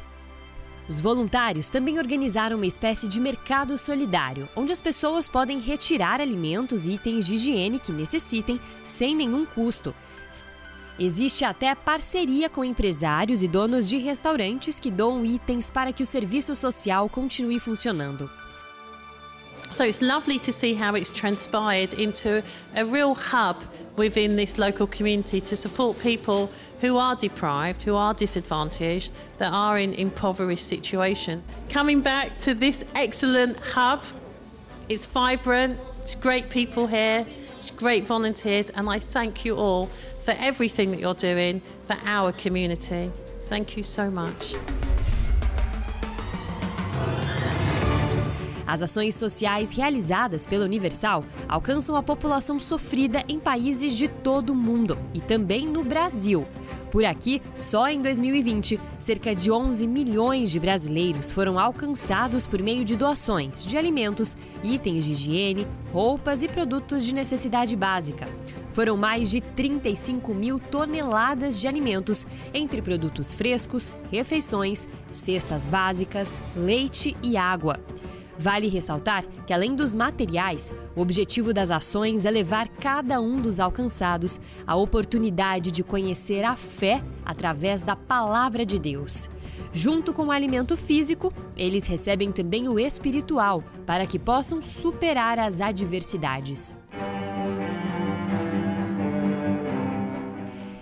S9: Os voluntários também organizaram uma espécie de mercado solidário, onde as pessoas podem retirar alimentos e itens de higiene que necessitem sem nenhum custo. Existe até parceria com empresários e donos de restaurantes que doam itens para que o serviço social continue funcionando.
S10: So it's lovely to see how it's transpired into a real hub within this local community to support people who are deprived, who are disadvantaged, that are in impoverished situations. Coming back to this excellent hub, it's vibrant, it's great people here, it's great volunteers, and I thank you all for everything that you're doing for our community. Thank you so much.
S9: As ações sociais realizadas pela Universal alcançam a população sofrida em países de todo o mundo e também no Brasil. Por aqui, só em 2020, cerca de 11 milhões de brasileiros foram alcançados por meio de doações de alimentos, itens de higiene, roupas e produtos de necessidade básica. Foram mais de 35 mil toneladas de alimentos, entre produtos frescos, refeições, cestas básicas, leite e água. Vale ressaltar que, além dos materiais, o objetivo das ações é levar cada um dos alcançados a oportunidade de conhecer a fé através da Palavra de Deus. Junto com o alimento físico, eles recebem também o espiritual, para que possam superar as adversidades.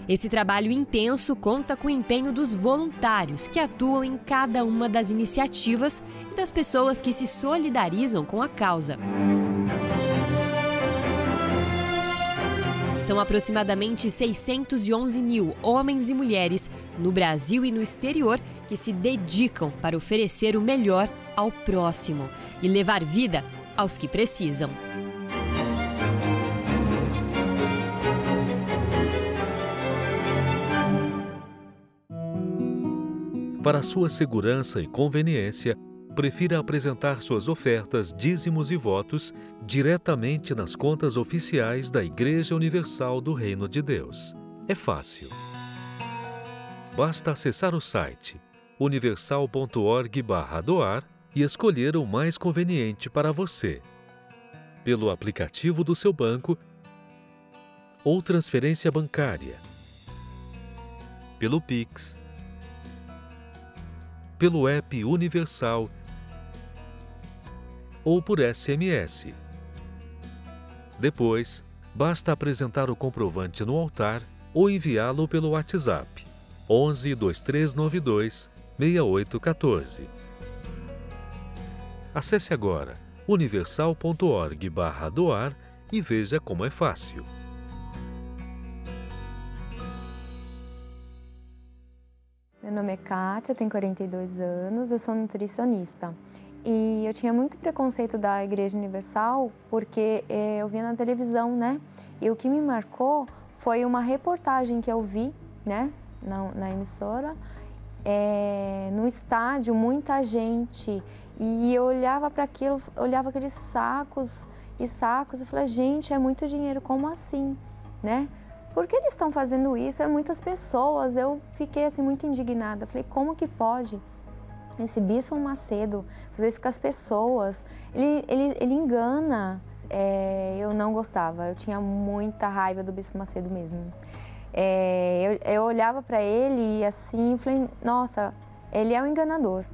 S9: Esse trabalho intenso conta com o empenho dos voluntários que atuam em cada uma das iniciativas e das pessoas que se solidarizam com a causa. São aproximadamente 611 mil homens e mulheres no Brasil e no exterior que se dedicam para oferecer o melhor ao próximo e levar vida aos que precisam.
S11: Para sua segurança e conveniência, prefira apresentar suas ofertas, dízimos e votos diretamente nas contas oficiais da Igreja Universal do Reino de Deus. É fácil. Basta acessar o site universal.org/doar e escolher o mais conveniente para você, pelo aplicativo do seu banco ou transferência bancária, pelo Pix, pelo app Universal ou por SMS. Depois, basta apresentar o comprovante no altar ou enviá-lo pelo WhatsApp 11 2392 6814. Acesse agora universal.org/doar e veja como é fácil.
S12: Meu nome é Kátia, tenho 42 anos, eu sou nutricionista. E eu tinha muito preconceito da Igreja Universal porque eu via na televisão, né? E o que me marcou foi uma reportagem que eu vi, né, na emissora, no estádio, muita gente. E eu olhava para aquilo, olhava aqueles sacos e sacos, e falei, gente, é muito dinheiro, como assim, né? Por que eles estão fazendo isso? É muitas pessoas. Eu fiquei assim muito indignada. Falei, como que pode esse Bispo Macedo fazer isso com as pessoas? Ele engana. Eu não gostava. Eu tinha muita raiva do Bispo Macedo mesmo. Eu olhava para ele e assim, falei, nossa, ele é um enganador,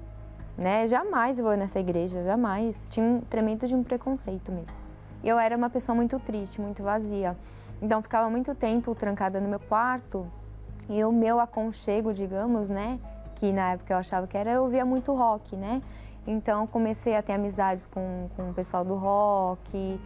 S12: né? Jamais eu vou nessa igreja, jamais. Tinha um tremendo de um preconceito mesmo. Eu era uma pessoa muito triste, muito vazia. Então, ficava muito tempo trancada no meu quarto e o meu aconchego, digamos, né, que na época eu achava que era, eu ouvia muito rock, né? Então, comecei a ter amizades com o pessoal do rock,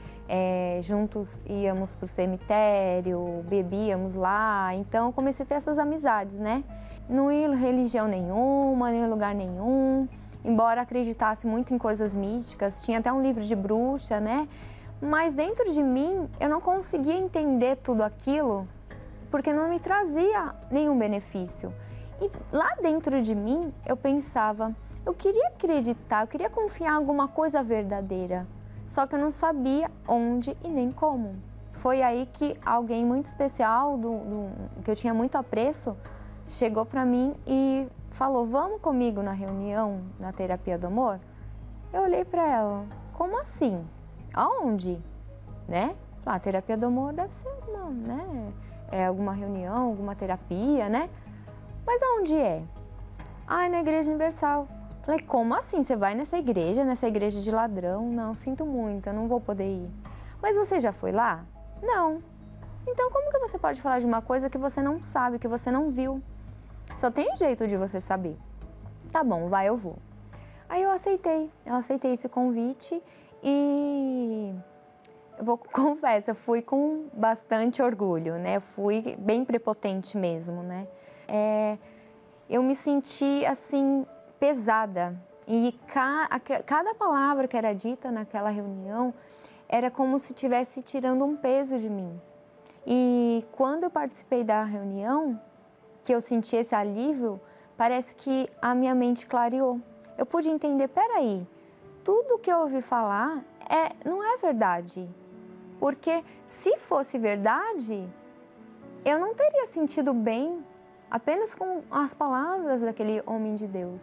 S12: juntos íamos para o cemitério, bebíamos lá. Então, comecei a ter essas amizades, né? Não ia em religião nenhuma, nem em lugar nenhum, embora acreditasse muito em coisas místicas, tinha até um livro de bruxa, né? Mas dentro de mim, eu não conseguia entender tudo aquilo, porque não me trazia nenhum benefício. E lá dentro de mim, eu pensava, eu queria acreditar, eu queria confiar em alguma coisa verdadeira, só que eu não sabia onde e nem como. Foi aí que alguém muito especial, que eu tinha muito apreço, chegou para mim e falou, vamos comigo na reunião, na terapia do amor? Eu olhei para ela, como assim? Aonde? Né? A terapia do amor deve ser alguma, né? Alguma reunião, alguma terapia, né? Mas aonde é? Ah, é na Igreja Universal. Falei, como assim? Você vai nessa igreja de ladrão? Não, sinto muito, eu não vou poder ir. Mas você já foi lá? Não. Então como que você pode falar de uma coisa que você não sabe, que você não viu? Só tem jeito de você saber. Tá bom, vai, eu vou. Aí eu aceitei esse convite e confesso, eu fui com bastante orgulho, né? Fui bem prepotente mesmo, né? Eu me senti assim pesada e cada palavra que era dita naquela reunião era como se estivesse tirando um peso de mim. E quando eu participei da reunião, que eu senti esse alívio, parece que a minha mente clareou. Eu pude entender, peraí, tudo que eu ouvi falar não é verdade. Porque se fosse verdade, eu não teria sentido bem apenas com as palavras daquele homem de Deus.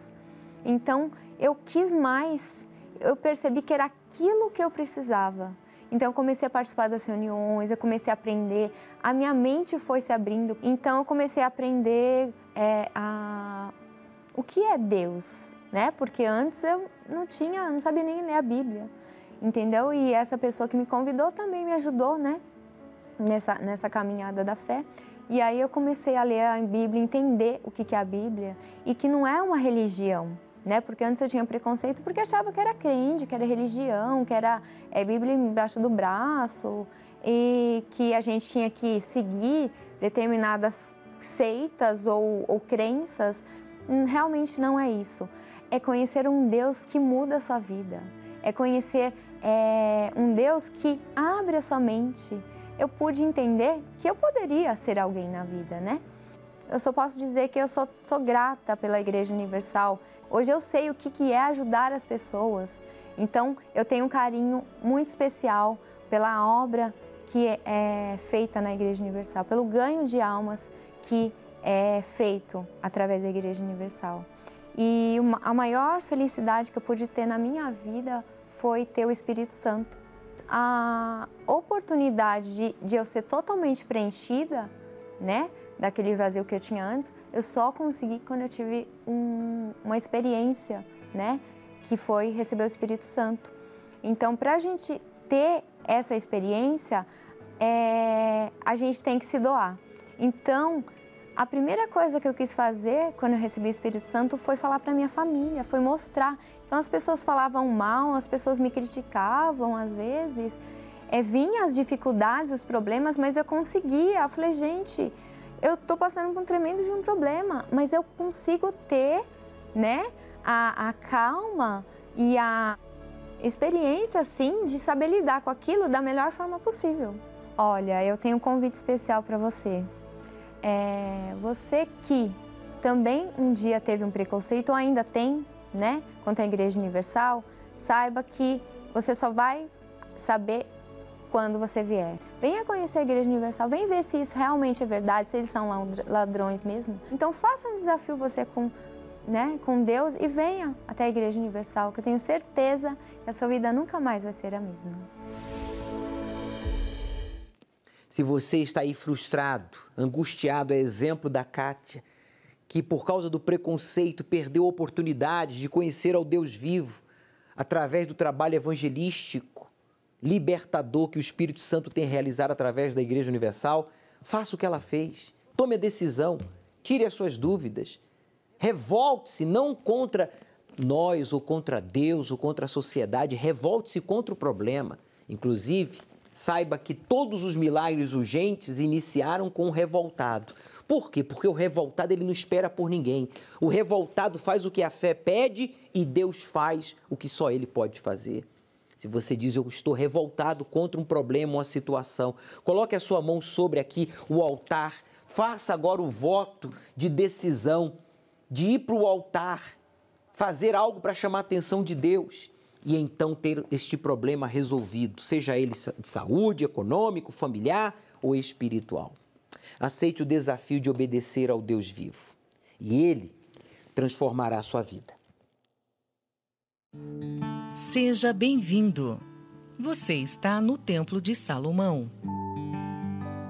S12: Então, eu quis mais, eu percebi que era aquilo que eu precisava. Então, eu comecei a participar das reuniões, eu comecei a aprender, a minha mente foi se abrindo. Então, eu comecei a aprender o que é Deus, né? Porque antes eu não sabia nem ler a Bíblia, entendeu? E essa pessoa que me convidou também me ajudou, né? Nessa caminhada da fé. E aí eu comecei a ler a Bíblia, entender o que é a Bíblia e que não é uma religião, né? Porque antes eu tinha preconceito porque achava que era crente, que era religião, que era Bíblia embaixo do braço e que a gente tinha que seguir determinadas seitas ou crenças. Realmente não é isso. É conhecer um Deus que muda a sua vida. É conhecer um Deus que abre a sua mente. Eu pude entender que eu poderia ser alguém na vida, né? Eu só posso dizer que eu sou grata pela Igreja Universal. Hoje eu sei o que é ajudar as pessoas. Então, eu tenho um carinho muito especial pela obra que é feita na Igreja Universal, pelo ganho de almas que é feito através da Igreja Universal. E a maior felicidade que eu pude ter na minha vida foi ter o Espírito Santo. A oportunidade de eu ser totalmente preenchida, né, daquele vazio que eu tinha antes, eu só consegui quando eu tive uma experiência, né, que foi receber o Espírito Santo. Então, para a gente ter essa experiência, a gente tem que se doar. Então, a primeira coisa que eu quis fazer quando eu recebi o Espírito Santo foi falar para minha família, foi mostrar. Então as pessoas falavam mal, as pessoas me criticavam às vezes, vinham as dificuldades, os problemas, mas eu conseguia. Eu falei, gente, eu estou passando por um tremendo de um problema, mas eu consigo ter, né, a calma e a experiência, assim, de saber lidar com aquilo da melhor forma possível. Olha, eu tenho um convite especial para você. Você que também um dia teve um preconceito ou ainda tem, né, quanto à Igreja Universal, saiba que você só vai saber quando você vier. Venha conhecer a Igreja Universal, venha ver se isso realmente é verdade, se eles são ladrões mesmo. Então faça um desafio você com Deus e venha até a Igreja Universal, que eu tenho certeza que a sua vida nunca mais vai ser a mesma.
S2: Se você está aí frustrado, angustiado, é exemplo da Kátia, que por causa do preconceito perdeu oportunidades de conhecer ao Deus vivo através do trabalho evangelístico, libertador que o Espírito Santo tem realizado através da Igreja Universal, faça o que ela fez, tome a decisão, tire as suas dúvidas, revolte-se não contra nós ou contra Deus ou contra a sociedade, revolte-se contra o problema. Inclusive, saiba que todos os milagres urgentes iniciaram com o revoltado. Por quê? Porque o revoltado ele não espera por ninguém. O revoltado faz o que a fé pede e Deus faz o que só Ele pode fazer. Se você diz, eu estou revoltado contra um problema, uma situação, coloque a sua mão sobre aqui o altar, faça agora o voto de decisão, de ir para o altar, fazer algo para chamar a atenção de Deus e então ter este problema resolvido, seja ele de saúde, econômico, familiar ou espiritual. Aceite o desafio de obedecer ao Deus vivo. e Ele transformará a sua vida.
S13: Seja bem-vindo. Você está no Templo de Salomão.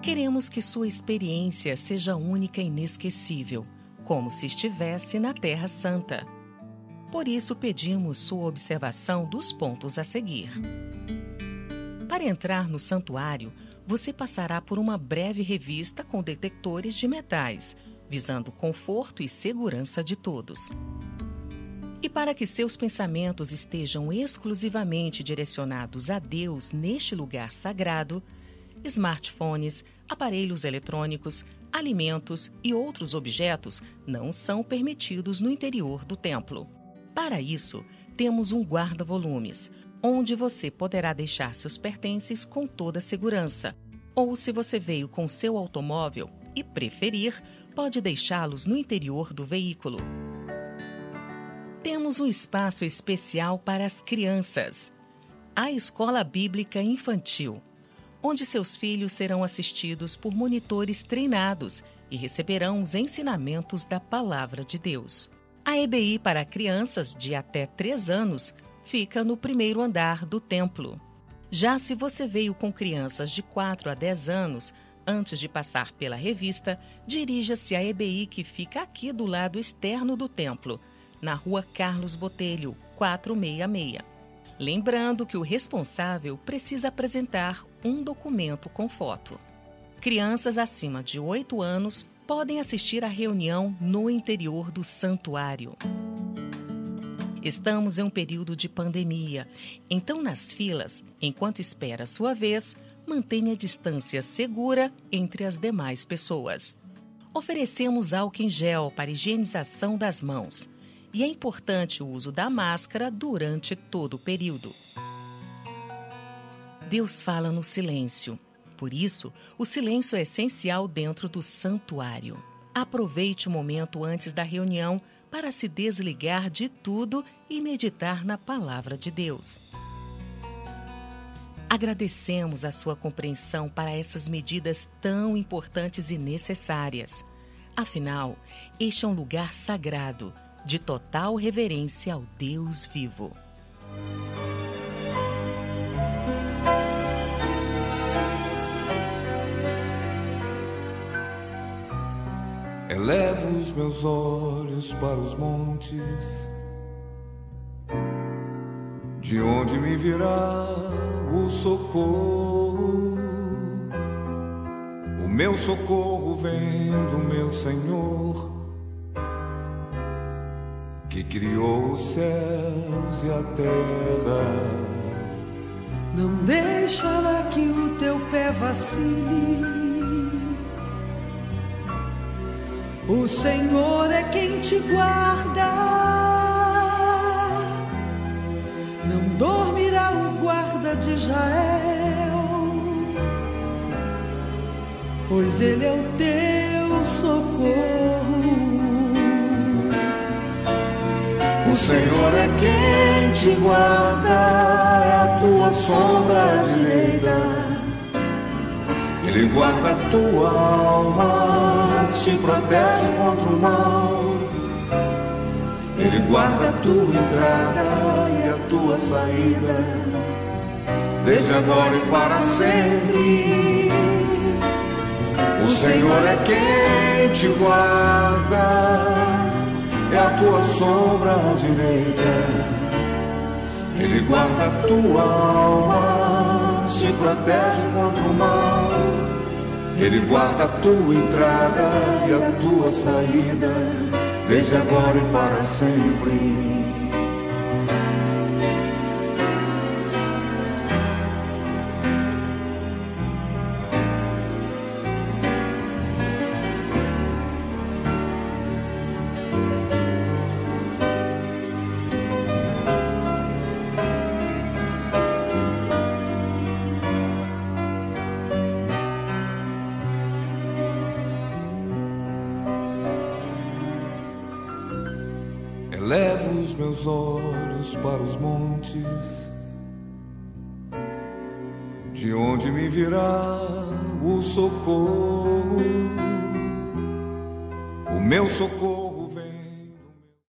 S13: Queremos que sua experiência seja única e inesquecível, como se estivesse na Terra Santa. Por isso, pedimos sua observação dos pontos a seguir. Para entrar no santuário, você passará por uma breve revista com detectores de metais, visando o conforto e segurança de todos. E para que seus pensamentos estejam exclusivamente direcionados a Deus neste lugar sagrado, smartphones, aparelhos eletrônicos, alimentos e outros objetos não são permitidos no interior do templo. Para isso, temos um guarda-volumes, onde você poderá deixar seus pertences com toda segurança. Ou, se você veio com seu automóvel e preferir, pode deixá-los no interior do veículo. Temos um espaço especial para as crianças, a Escola Bíblica Infantil, onde seus filhos serão assistidos por monitores treinados e receberão os ensinamentos da Palavra de Deus. A EBI para crianças de até 3 anos fica no primeiro andar do templo. Já se você veio com crianças de 4 a 10 anos, antes de passar pela revista, dirija-se à EBI que fica aqui do lado externo do templo, na Rua Carlos Botelho, 466. Lembrando que o responsável precisa apresentar um documento com foto. Crianças acima de 8 anos podem assistir à reunião no interior do santuário. Estamos em um período de pandemia, então nas filas, enquanto espera a sua vez, mantenha a distância segura entre as demais pessoas. Oferecemos álcool em gel para higienização das mãos. E é importante o uso da máscara durante todo o período. Deus fala no silêncio. Por isso, o silêncio é essencial dentro do santuário. Aproveite o momento antes da reunião para se desligar de tudo e meditar na palavra de Deus. Agradecemos a sua compreensão para essas medidas tão importantes e necessárias. Afinal, este é um lugar sagrado, de total reverência ao Deus vivo.
S14: Elevo os meus olhos para os montes, de onde me virá o socorro. O meu socorro vem do meu Senhor, que criou os céus e a terra.
S15: Não deixará que o teu pé vacile. O Senhor é quem te guarda. Não dormirá o guarda de Israel, pois Ele é o teu socorro.
S14: O Senhor é quem te guarda, é a tua sombra direita. Ele guarda a tua alma, te protege contra o mal. Ele guarda a tua entrada e a tua saída, desde agora e para sempre. O Senhor é quem te guarda, é a tua sombra direita. Ele guarda a tua alma, te protege contra o mal. Ele guarda a tua entrada e a tua saída, desde agora e para sempre. Elevo os meus olhos para os montes, de onde me virá o socorro. O meu socorro